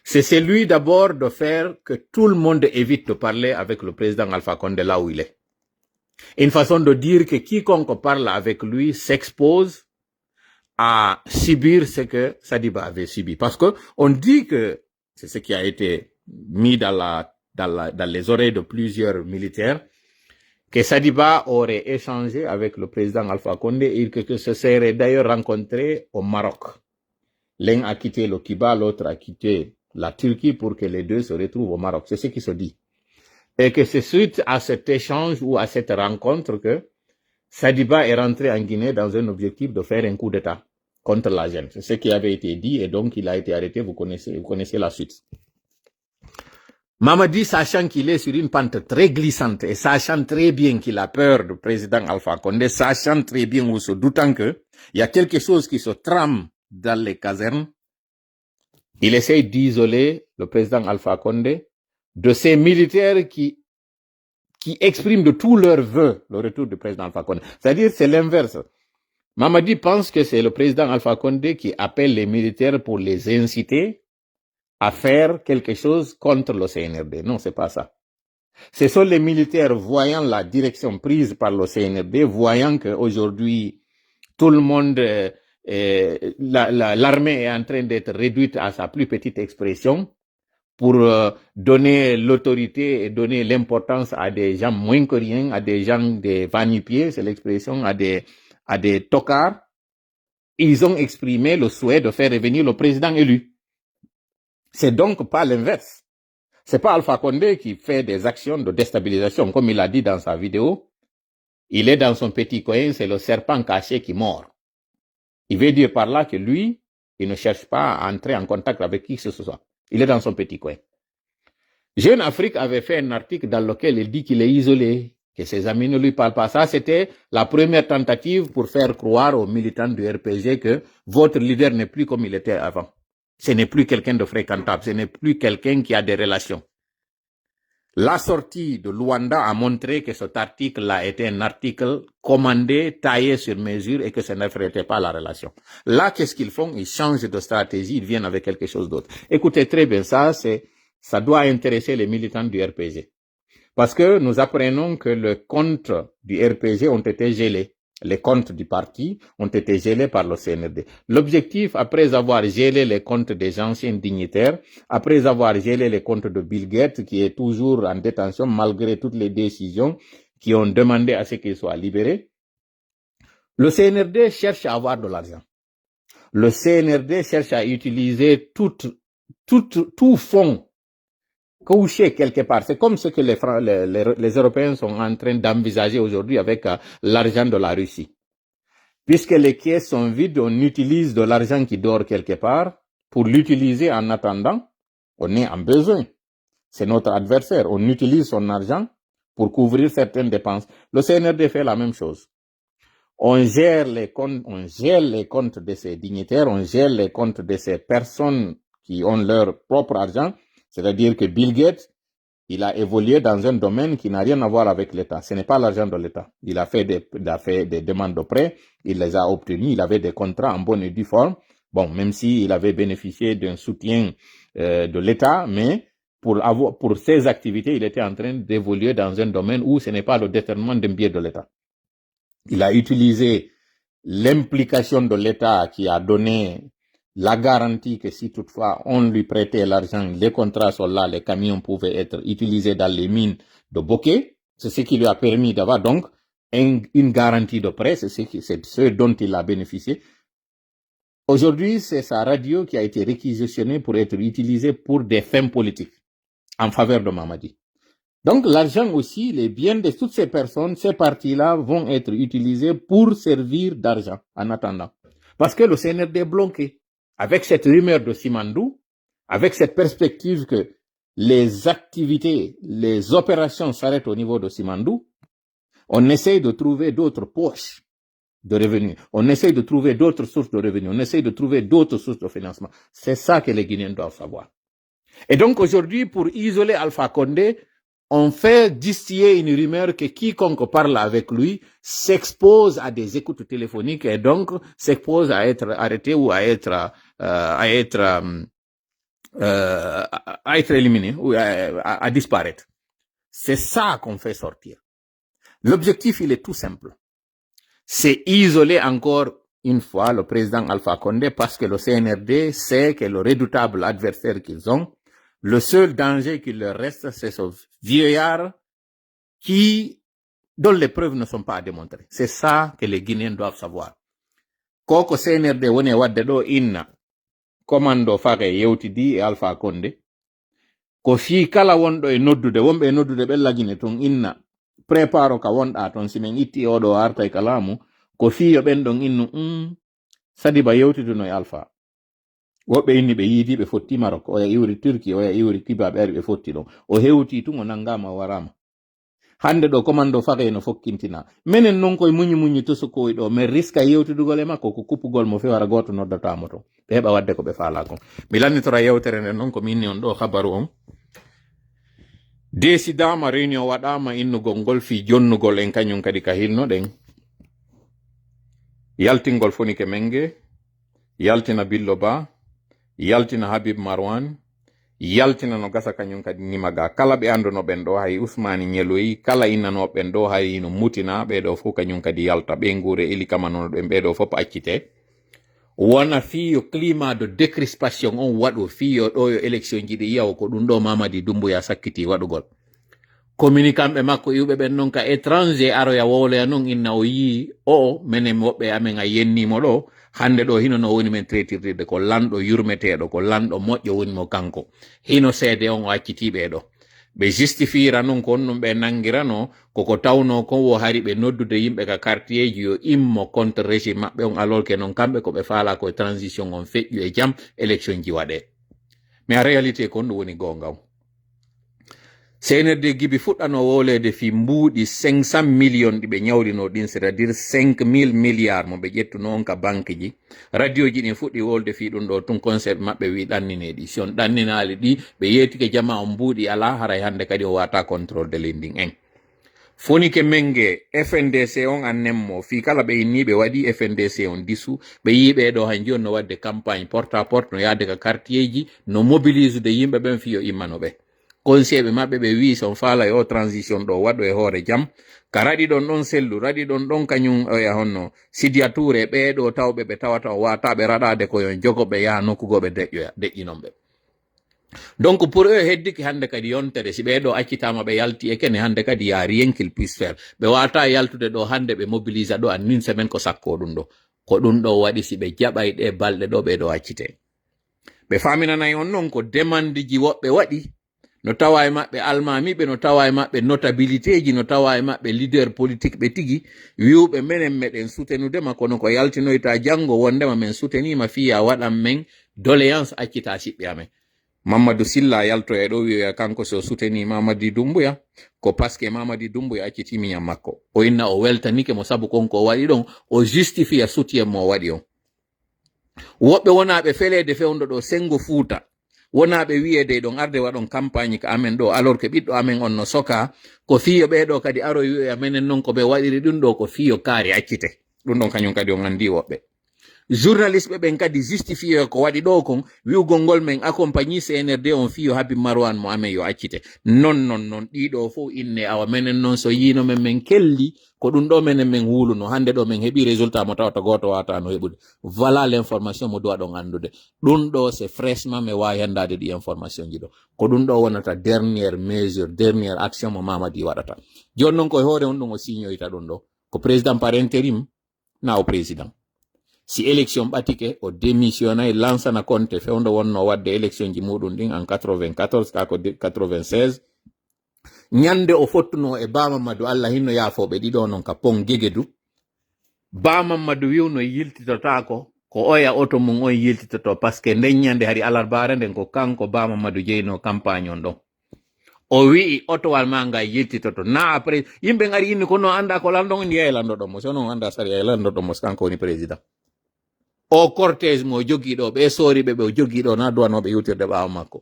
C'est celui d'abord de faire que tout le monde évite de parler avec le président Alpha Condé là où il est. Une façon de dire que quiconque parle avec lui s'expose à subir ce que Sadiba avait subi. Parce que on dit que c'est ce qui a été mis dans les oreilles de plusieurs militaires, que Sadiba aurait échangé avec le président Alpha Condé et que se seraient d'ailleurs rencontrés au Maroc. L'un a quitté le Cuba, l'autre a quitté la Turquie pour que les deux se retrouvent au Maroc. C'est ce qui se dit. Et que c'est suite à cet échange ou à cette rencontre que Sadiba est rentré en Guinée dans un objectif de faire un coup d'État contre la GEN. C'est ce qui avait été dit et donc il a été arrêté. Vous connaissez la suite. Mamadi, sachant qu'il est sur une pente très glissante et sachant très bien qu'il a peur du président Alpha Condé, sachant très bien ou se doutant que il y a quelque chose qui se trame dans les casernes, il essaye d'isoler le président Alpha Condé de ces militaires qui expriment de tout leur vœu le retour du président Alpha Condé. C'est-à-dire, c'est l'inverse. Mamadi pense que c'est le président Alpha Condé qui appelle les militaires pour les inciter à faire quelque chose contre le CNRD. Non, c'est pas ça. Ce sont les militaires voyant la direction prise par le CNRD, voyant qu'aujourd'hui, tout le monde, l'armée est en train d'être réduite à sa plus petite expression pour donner l'autorité et donner l'importance à des gens moins que rien, à des gens des va-nu-pieds, c'est l'expression, à des tocards. Ils ont exprimé le souhait de faire revenir le président élu. C'est donc pas l'inverse. C'est pas Alpha Condé qui fait des actions de déstabilisation, comme il a dit dans sa vidéo. Il est dans son petit coin, c'est le serpent caché qui mord. Il veut dire par là que lui, il ne cherche pas à entrer en contact avec qui que ce soit. Il est dans son petit coin. Jeune Afrique avait fait un article dans lequel il dit qu'il est isolé, que ses amis ne lui parlent pas. Ça, c'était la première tentative pour faire croire aux militants du RPG que votre leader n'est plus comme il était avant. Ce n'est plus quelqu'un de fréquentable, ce n'est plus quelqu'un qui a des relations. La sortie de Luanda a montré que cet article-là était un article commandé, taillé sur mesure et que ça ne reflétait pas la relation. Là, qu'est-ce qu'ils font? Ils changent de stratégie, ils viennent avec quelque chose d'autre. Écoutez très bien, ça doit intéresser les militants du RPG. Parce que nous apprenons que les comptes du RPG ont été gelés. Les comptes du parti ont été gelés par le CNRD. L'objectif, après avoir gelé les comptes des anciens dignitaires, après avoir gelé les comptes de Bill Gates, qui est toujours en détention malgré toutes les décisions qui ont demandé à ce qu'il soit libéré, le CNRD cherche à avoir de l'argent. Le CNRD cherche à utiliser tout fonds couché quelque part. C'est comme ce que les Européens sont en train d'envisager aujourd'hui avec l'argent de la Russie. Puisque les caisses sont vides, on utilise de l'argent qui dort quelque part pour l'utiliser en attendant. On est en besoin. C'est notre adversaire. On utilise son argent pour couvrir certaines dépenses. Le CNRD fait la même chose. On gère les comptes de ces dignitaires, on gère les comptes de ces personnes qui ont leur propre argent. C'est-à-dire que Bill Gates, il a évolué dans un domaine qui n'a rien à voir avec l'État. Ce n'est pas l'argent de l'État. Il a fait des demandes de prêts, il les a obtenues, il avait des contrats en bonne et due forme. Bon, même s'il avait bénéficié d'un soutien de l'État, mais pour ses activités, il était en train d'évoluer dans un domaine où ce n'est pas le déterminant d'un bien de l'État. Il a utilisé l'implication de l'État qui a donné la garantie que si toutefois on lui prêtait l'argent, les contrats sont là, les camions pouvaient être utilisés dans les mines de Bokeh. C'est ce qui lui a permis d'avoir donc une garantie de prêt, c'est ce dont il a bénéficié. Aujourd'hui, c'est sa radio qui a été réquisitionnée pour être utilisée pour des fins politiques en faveur de Mamadi. Donc l'argent aussi, les biens de toutes ces personnes, ces partis-là vont être utilisés pour servir d'argent en attendant. Parce que le CNRD est bloqué. Avec cette rumeur de Simandou, avec cette perspective que les activités, les opérations s'arrêtent au niveau de Simandou, on essaye de trouver d'autres poches de revenus. On essaye de trouver d'autres sources de revenus. On essaye de trouver d'autres sources de financement. C'est ça que les Guinéens doivent savoir. Et donc aujourd'hui, pour isoler Alpha Condé, on fait distiller une rumeur que quiconque parle avec lui s'expose à des écoutes téléphoniques et donc s'expose à être arrêté ou à être éliminé ou à disparaître. C'est ça qu'on fait sortir. L'objectif, il est tout simple. C'est isoler encore une fois le président Alpha Condé parce que le CNRD sait que le redoutable adversaire qu'ils ont, le seul danger qui leur reste, c'est ce vieillard qui dont les preuves ne sont pas à démontrer. C'est ça que les Guinéens doivent savoir. Koko CNRD woni wadde ɗo inna commando fare yewtidi e Alpha Condé ko fi kala wonɗo e noddude wonɓe e noddude ɓe lagine ton inna préparo ka wonɗa ton simen itti oɗo arta e kalamu ko fiyo ɓen ɗon innu Sadiba yewtiduno e Alpha woɓɓe inni ɓe yiidi ɓe fotti Maroc oya iwri Turki oya iwri Kiba ɓe ari ɓe fotti ɗon o hewti tun o nangama o warama hande ɗo commando fare no fokkintina minen non koye muñi tosokoy ɗo mais risque yewtidugol e makko ko kuppugol mo fewara goto noddatamo to ɓe heɓa wadde ko ɓe faala kon mi lannitora yewtere nden noon ko minni on ɗo habaru on desidama réunion waɗama innugol ngol fi jonnugol en kañum kadi ka hilnoɗen yaltingol Fonike Mengue yaltina Billo Ba yaltina Habib Marwan yaltina no gasa kañum kadi nimaga kala ɓe anduno ɓen ɗo hay Ousmane Ñeloyi kala innanoɓen ɗo hay no mutina ɓeɗo fof kañum kadi yalta ɓe nguure Eli Kamanono ɗen ɓeɗo fof accite wona fiyo climat de décrispation on waɗo fiyo ɗo yo élection jiɗi yiyawo ko ɗum ɗo Mamadi Doumbouya sakkiti waɗugol communiquant ɓe makko iwɓe ɓen noon ka étranger aroya wowloya noon inna o yii o menen woɓɓe amen a yennimo ɗo hande ɗo hino no woni men traitirde ko lanɗo yurmeteɗo ko lanɗo moƴƴo woni mo kanko hino seede on o accitiɓe ɗo ɓe justifiera noon ko on ɗum ɓe nangirano koko tawno ko wo hari ɓe noddude yimɓe ka quartier ji yo immo contre régime maɓɓe on alors que noon kamɓe koɓe faala koye transition on feƴƴu e jam élection ji waɗe mais en réalité ko on ɗum woni gonga o CNRD gibi fuɗɗano wolede fi mbuuɗi 500 millions ɗi ɓe ñawlino ɗin c'est à dire 5000 milliards mo ɓe ƴettuno on ka banque ji radio ji ɗin fuɗɗi wolde fi ɗum ɗo tun concept maɓɓe wi ɗannineɗi si on ɗanninali ɗi ɓe yettike jama on mbuuɗi ala haray hande kadi o wata contrôle de lending en Fonike Mengue FNDC on annemmo fi kala ɓe inni ɓe waɗi FNDC on disu ɓe yiɓe ɗo han joni no wadde campagne porte à porte no yadde ka quartier ji no mobilise de yimɓe ɓen fiyo immano ɓe conseil ɓe maɓɓe ɓe wi son faala e o transition ɗo waɗo e hoore jam ka raɗi ɗon ɗon sellu raɗi ɗon ɗon kañum oya honno Sidia Touré ɓeɗo tawɓe ɓe tawata o wataɓe raɗade koyon jogoɓe yaha nokkugoɓe deƴƴinon ɓe donc pour eux heddiki hande kadi yontere si ɓeɗo accitama ɓe yalti e kene hande kadi ya rien qu'il puisse faire ɓe wata yaltude ɗo hande ɓe mobilisa ɗo an une semaine ko sakko ɗum ɗo ko ɗum ɗo waɗi si ɓe jaɓay ɗe balɗe ɗo ɓeɗo accite ɓe faminanayi on noon ko demande ji woɓɓe waɗi no tawa e maɓɓe almamiɓe no tawa e maɓɓe notabilité ji no tawa e maɓɓe leader politique ɓe tigi wiwɓe menen meɗen soutenudema kono ko yaltinoyta janggo wondema men soutenima fiya waɗan men doléance accita siɓɓe amen Mamadou Silla yalto e ɗo wiya kanko so souteni Mamadi Doumbouya ko parce que Mamadi Doumbouya accitimi ñam makko o inna o weltanike mo sabu konko o waɗi ɗon o justifia soutien mo waɗi on woɓɓe wonaɓe felede fewndo ɗo sengo Fuuta wonaɓe wiyede ɗon arde waɗon campagne ka amen ɗo alors que ɓiɗɗo amen on no soka ko fiyo ɓeɗo kadi aro wiya menen noon ko ɓe waɗiri ɗum ɗo ko fiyo kaari accite ɗum ɗon kañum kadi on andi woɓɓe journaliste ɓe ɓen kadi justifie ko waɗi ɗo kon wiwgol ngol men accompagnie CNRD on fiyo Habib Marwan mo amen yo accite non ɗiɗo fof inne awa menen noon so yino men kelli ko ɗum ɗo menen men wuluno hande ɗo men heɓi résultat mo tawata goto wata no heɓude voilà l'information mo duwa ɗon andude ɗum ɗo c'est fraîchement mi wawi hendade ɗi information ji ɗo ko ɗum ɗo wonata dernière mesure dernière action mo Mamadi waɗata joni noon koye hoore on ɗum o signoyta ɗum ɗo ko président par intérim na o président si élection ɓatike o démissionnay lansana Conté fewndo wonno wadde élection ji muɗum ɗin en 94 kako 96 ñande o fottuno e Ba Mamadou Allah hinno yaafoɓe ɗiɗo noon ka pont Guéguédou Ba Mamadou wiwno yiltitotako ko oya auto mum on yiltitoto par ce que nden ñande hari alarbare nden ko kanko Ba Mamadou jeyno campagne on ɗon o wi'i otowal ma nga yiltitoto na après yimɓe ngari inni ko no anda ko lanɗon on yeya lanɗoɗon mo sono anda sari yeya lanɗoɗon mo kanko woni président o cortège mo jogiiɗo ɓe sooriɓe ɓe o jogiiɗo na duwanoɓe yewtirde ɓaawo makko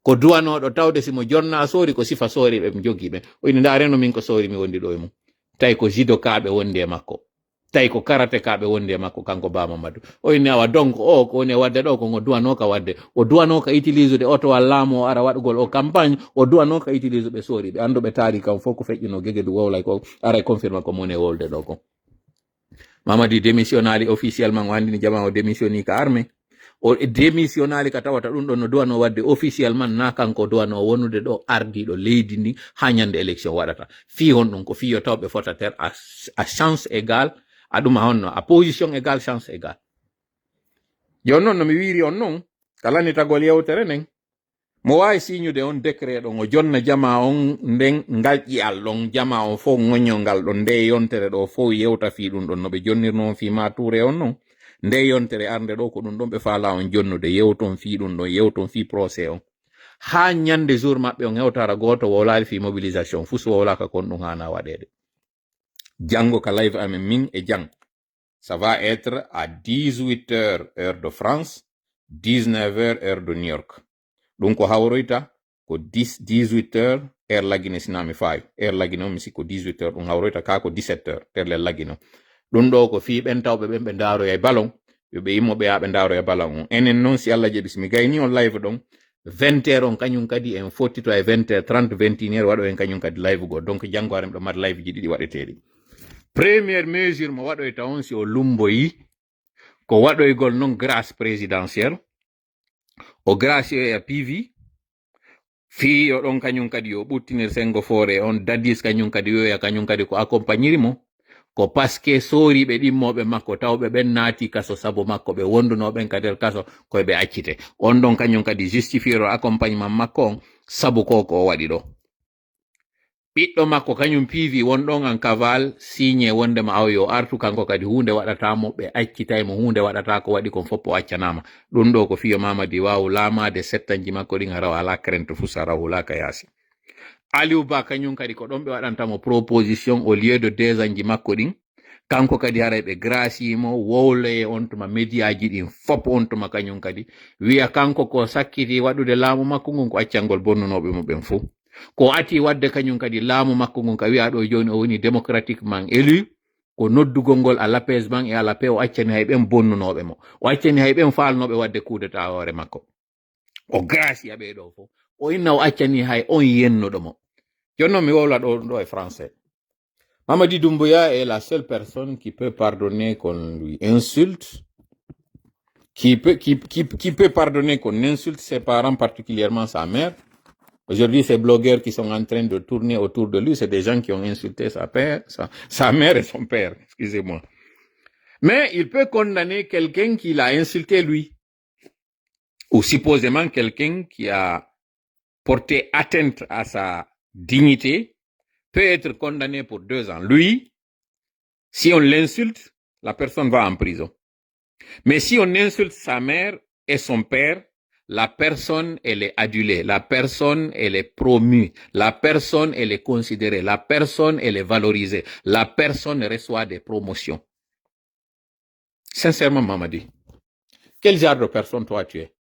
ko duwanoɗo tawde simo jonna soori ko sifa sooriɓe ɓe jogiiɓe o ini ndareno min ko soori mi wondi ɗo e mum tawi ko judokaɓe wondi e makko tawi ko karatekaɓe wondi e makko kanko Ba Mamadou o inni awa donc o ko woni wadde ɗo ko duwanoka wadde o duwanoka utilise de otowal laamu o ara waɗugol o campagne o duwanoka utilise ɓe sooriɓe anduɓe taari kam fof ko feƴƴino Guéguédou wowlay ko ara confirme ko moni e wolde ɗo ko Mamadi démissionnali officiellement o andini jama o démissionni ka armée o démissionnali ka tawata ɗum ɗo no duwano wadde officiellement na kanko duwano wonude ɗo ardiɗo leydi ndi ha ñande élection waɗata fi hon ɗum ko fiyo tawɓe fota ter a chance égale aɗuma honno a position égale chance égale jon noon no mi wiri on noon kalani tagol yewtere nden mo wawi signude on décret ɗon o jonna jama on nden ngal ƴiyal ɗon jama on fof ŋoñol ngal ɗon nde yontere ɗo fof yewta fi ɗum ɗon no ɓe jonnirno on fi ma touré on noon nde yontere arde ɗo ko ɗum ɗon ɓe faala on jonnude yewton fi ɗum ɗon yewton fi procès on ha ñande jour maɓɓe on hewtara goto wowlali fi mobilisation fuu so wowlaka kon ɗum hana waɗede jango ka live amen min e jang ça va être à 18h heure de France 19h heure de New York ɗum ko hawroyta ko 18h heure laggine sinami fawi heure laggine on mi sikko 18h ɗum hawroyta ka ko 17h terle laggine ɗum ɗo ko fi ɓen tawɓe ɓen ɓe daroya e ballon yoɓe yimmoɓe ya ɓe daroya ballon on enen noon si Allah jaɓi somi gayni on live ɗon 20h on kañum kadi en fottito e 20h30 21h waɗo en kañum kadi live go donc janggo haren ɗo mari live ji ɗiɗi waɗeteɗi première mesure mo waɗoyta on si o lumboyi ko waɗoygol noon grâce présidentielle o grâce e PV fi o ɗon kañum kadi yo ɓuttinir sengo foore on dadis kañum kadi yoya kañum kadi ko accompagniri mo ko paske soriɓe ɗimmoɓe makko tawɓe ɓen naati kaso sabo makko ɓe wondunoɓen ka nder kaso koyeɓe accite on ɗon kañum kadi justifier o accompagnement makko on sabu ko o waɗi ɗo ɓiɗɗo makko kañum PV wonɗon an kaval signé wondema aw yo artu kanko kadi hunde waɗatamo ɓe accitaymo hunde waɗata ko waɗi kon foppo accanama ɗum ɗo ko fiyo mamadi wawu laamade settanji makko ɗin haraw ala crainte fuu sara hulaka yaasi Aliou Ba kañum kadi ko ɗon ɓe waɗantamo proposition au lieu de 2 ans ji makko ɗin kanko kadi haray ɓe gracimo wowloye on tuma médiaji ɗin fop on tuma kañum kadi wiya kanko ko sakkiti waɗude laamu makko ngun ko accangol bonnunoɓe mo ɓen fou ko ati wadde kañum kadi laamu makko ngun ka wiya ɗo joni o woni démocratiquement élu ko noddugol ngol à l'apaisement et à la paix o accani hay ɓen bonnunoɓe mo o accani hay ɓen falnoɓe wadde coup d'état hoore makko o gracia ɓeɗo fof o inna o accani hay on yennoɗo mo jonnon mi wowla ɗo e français Mamadi Doumbouya est la seule personne qui peut pardonner qu'on lui insulte qui peut pardonner qu'on insulte ses parents, particulièrement sa mère. Aujourd'hui, ces blogueurs qui sont en train de tourner autour de lui, c'est des gens qui ont insulté sa mère et son père, excusez-moi. Mais il peut condamner quelqu'un qui l'a insulté lui, ou supposément quelqu'un qui a porté atteinte à sa dignité, peut être condamné pour 2 ans. Lui, si on l'insulte, la personne va en prison. Mais si on insulte sa mère et son père, la personne, elle est adulée, la personne, elle est promue, la personne, elle est considérée, la personne, elle est valorisée, la personne reçoit des promotions. Sincèrement, Mamadi, quel genre de personne toi tu es?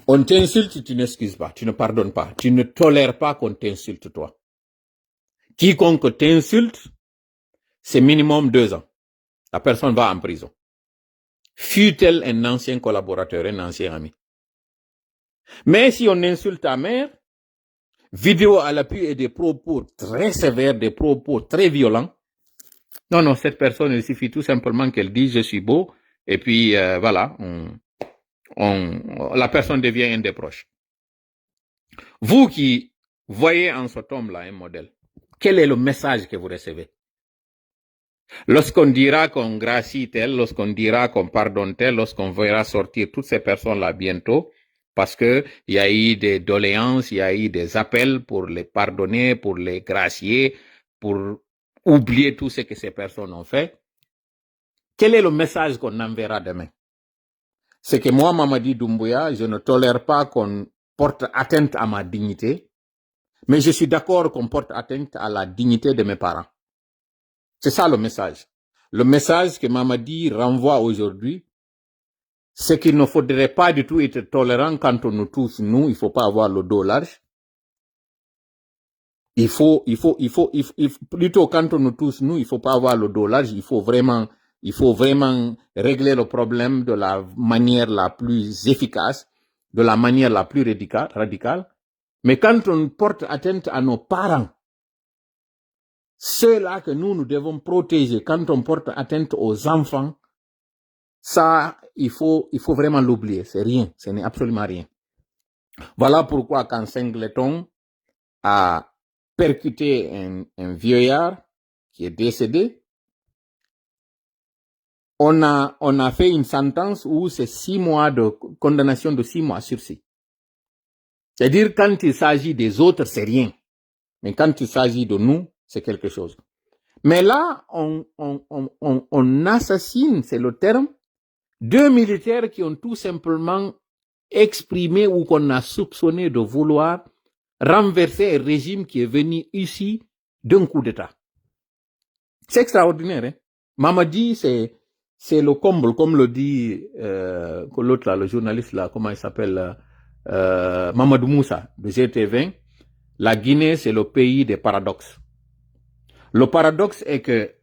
On t'insulte, tu n'excuses pas, tu ne pardonnes pas, tu ne tolères pas qu'on t'insulte toi. Quiconque t'insulte, c'est minimum 2 ans. La personne va en prison. Fut-elle un ancien collaborateur, un ancien ami? Mais si on insulte ta mère, vidéo à l'appui et des propos très sévères, des propos très violents, non, cette personne, il suffit tout simplement qu'elle dise « je suis beau » et puis voilà, la personne devient un des proches. Vous qui voyez en cet homme-là un modèle, quel est le message que vous recevez? Lorsqu'on dira qu'on gracie tel, lorsqu'on dira qu'on pardonne tel, lorsqu'on verra sortir toutes ces personnes-là bientôt, parce que il y a eu des doléances, il y a eu des appels pour les pardonner, pour les gracier, pour oublier tout ce que ces personnes ont fait. Quel est le message qu'on enverra demain? C'est que moi, Mamadi Doumbouya, je ne tolère pas qu'on porte atteinte à ma dignité, mais je suis d'accord qu'on porte atteinte à la dignité de mes parents. C'est ça le message. Le message que Mamadi renvoie aujourd'hui, c'est qu'il ne faudrait pas du tout être tolérant quand on nous touche, nous, il faut pas avoir le dos large. Il faut plutôt quand on nous touche, nous, il faut pas avoir le dos large, il faut vraiment régler le problème de la manière la plus efficace, de la manière la plus radicale. Mais quand on porte atteinte à nos parents, ceux-là que nous devons protéger, quand on porte atteinte aux enfants, Ça, il faut vraiment l'oublier. C'est rien. Ce n'est absolument rien. Voilà pourquoi quand Singleton a percuté un vieillard qui est décédé, on a fait une sentence où c'est 6 mois de condamnation de 6 mois sursis. C'est-à-dire, quand il s'agit des autres, c'est rien. Mais quand il s'agit de nous, c'est quelque chose. Mais là, on assassine, c'est le terme, 2 militaires qui ont tout simplement exprimé ou qu'on a soupçonné de vouloir renverser un régime qui est venu ici d'un coup d'État. C'est extraordinaire. Hein? Mamadi, c'est le comble, comme le dit l'autre là, le journaliste là, comment il s'appelle, Mamadou Moussa de GT20. La Guinée, c'est le pays des paradoxes. Le paradoxe est que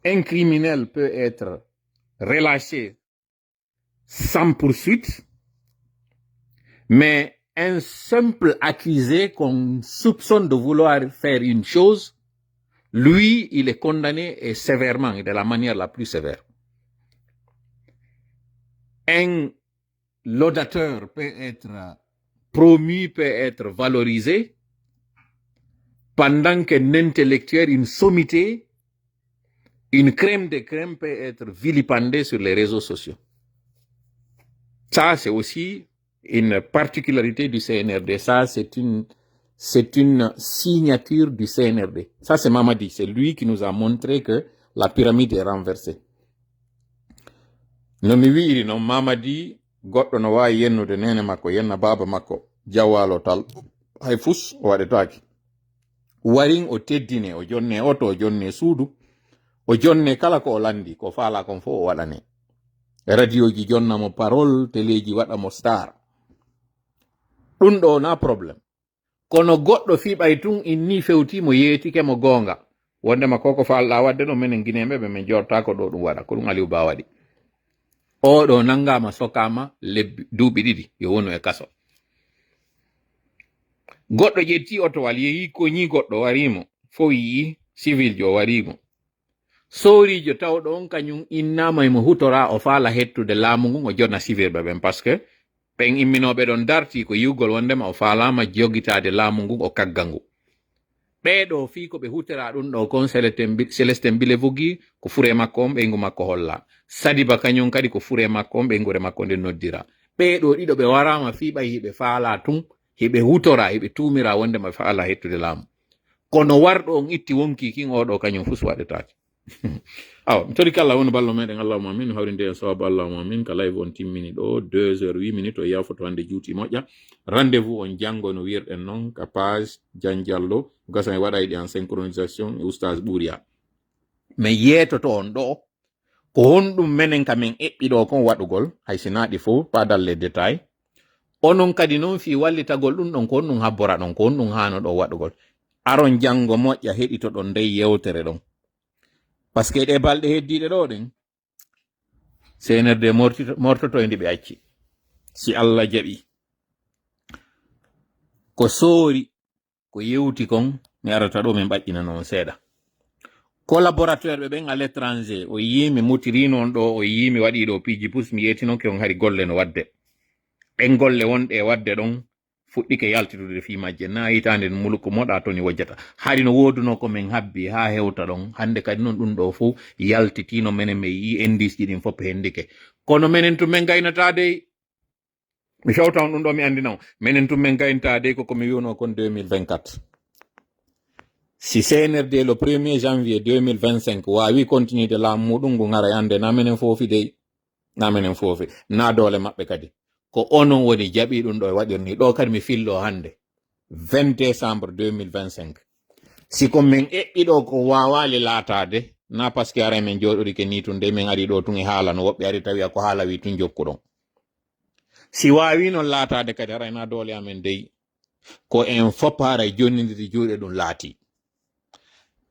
un criminel peut être relâché sans poursuite, mais un simple accusé qu'on soupçonne de vouloir faire une chose, lui, il est condamné et sévèrement, et de la manière la plus sévère. Un laudateur peut être promu, peut être valorisé, pendant qu'un intellectuel, une sommité, une crème de crème peut être vilipendée sur les réseaux sociaux. Ça, c'est aussi une particularité du CNRD. Ça, c'est une signature du CNRD. Ça, c'est Mamadi. C'est lui qui nous a montré que la pyramide est renversée. No mi wiiri no Mamadi goɗɗo no wawi yennude nene makko yenna baba makko jawwalo tal hay fus o waɗetaki. Warin o teddine o jonne oto o jonne suudu o jonne kala ko o landi ko faala kon fo o waɗane. Radio ji jonnamo parole, téléji waɗamo star. Ɗum ɗo na probléme. Kono goɗɗo fiɓay tun inni fewti mo yeetike mo gonga. Wondema koko falɗa wadde ɗo menen guineɓe ɓe min jorta ko ɗo ɗum waɗa ko ɗum Aliou Ba waɗi. Oɗo nangama sokama duuɓi ɗiɗi yo wonu e kaso. Goɗɗo ƴetti otowal yehi koñi goɗɗo warimo fo yi civil jo warimo. Sorijo tawɗo on kañum innama emo hutora o faala hettude laamu ngun o jonna civil ɓe parce que ɓen imminoɓe ɗon darti ko yiwgol wondema o faalama jogitade laamu ngun o kagga ngu. Ɓeɗo fi ko ɓe hutera ɗum ɗo kon Célestin Bilevogui ko fure makko on ɓeygu makko holla. Sadiba kañum kadi ko fure makko on ɓeygure makko nde noddira. Ɓeɗo ɗiɗo ɓe warama fiɓay hiɓe faala tun hiɓe hutora hiɓe tumira wondema faala hettude laamu. Kono warɗo on itti wonki kin oɗo kañum fus waɗetake. aw mi tori kala woni ballo meɗen allahuma amin hawrinde en sawabu allahuma amin ka live on timmini ɗo 2h08 o yafoto hande juuti moƴƴa. Rendez-vous on janggo no wirɗen noon ka page Dian Diallo gasan e waɗa yiɗi en synchronisation e oustaz Ɓouria. mi yeetoto on ɗo ko honɗum menen kamen eɓɓiɗo kon waɗugol hay sinaɗi fo pas dans les détails. Onon kadi noon fi wallitagol ɗum ɗon ko honɗum habbora ɗon ko honɗum hano ɗo waɗugol. Aron janggo moƴƴa heɗito ɗon ndey yewtere ɗon. Parce que ɗe balɗe heddiɗe ɗo ɗen CNRD mortoto e ndi ɓe acci si Allah jaɓi ko soori ko yewti kon mi arata ɗo min ɓaƴƴina noon seeɗa. Collaborateur ɓe ɓen à l'étranger o yimi mutiri noon ɗo o yimi waɗi ɗo piiji pus mi yetino ke on hari golle no wadde ɓen golle wonɗe wadde ɗon fuɗɗike yaltitude fi majje na hitande mulko moɗa to ni wojjata hari no woduno ko min habbi ha hewta ɗon hande kadi noon ɗum ɗo fo yaltitino menen mi yi indice ɗin fof hendike kono menen tum men gaynata de mi shawta on ɗum ɗo mi andina menen tum men gaynata de ko mi wiwno kon 2024 si CNRD le 1er janvier 2025 wawi continuer de laamu muɗum ngu ngara yande na menen fofi de na menen fofi na dole maɓɓe kadi ko onon woni jaɓi ɗum ɗo e waɗirni ɗo kadi mi fillo hande 20 décembre 2025 si ko min eɓɓiɗo ko wawali laatade na par ce que ara men joɗorike ni tun de min ari ɗo tun e haala no woɓɓe ari tawi ko haala wi tun jokkuɗon si wawi non laatade kadi arayna doole amen dey ko en foppara e jonnidiri juuɗe ɗum laati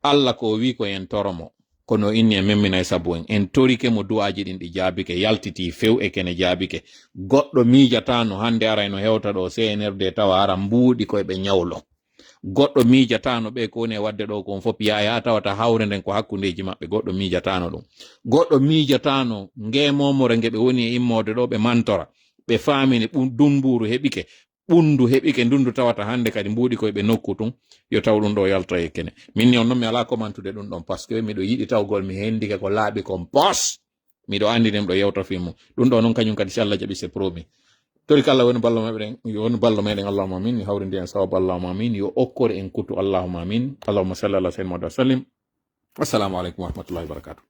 Allah ko wi ko en toromo kono inni e memmina e sabu en torike mo du'aji ɗin ɗi jaabike yaltiti few e kene jaabike goɗɗo miijata no hande ara no hewta ɗo CNRD tawa ara mbuuɗi koye ɓe ñawlo goɗɗo miijatano ɓe ko woni e wadde ɗo kon fof ya tawata hawre nden ko hakkundeji maɓɓe goɗɗo miijatano ɗum goɗɗo miijatano ngemomore nge ɓe woni e immode ɗo ɓe mantora ɓe famini dumburu heɓike ɓundu heɓike ndundu tawata hande kadi mbuɗi koye ɓe nokku tun yo taw ɗum ɗo yalta e kene min ni on noon mi ala commentude ɗum ɗon par ce que miɗo yiɗi tawgol mi hendike ko laaɓi kon pos miɗo andi ɗum ɗo yewta fimu ɗum ɗo noon kañum kadi si Allah jaɓi c'est promis tori kala woni ballo meɗen woni ballo meɗen allahumma amin hawrindi en sawabu allahumma amin yo okkore en kuttu allahumma amin allahumma salli ala sayyidina muhammad wa sallim assalamu aleykum wa rahmatullahi wa barakatuh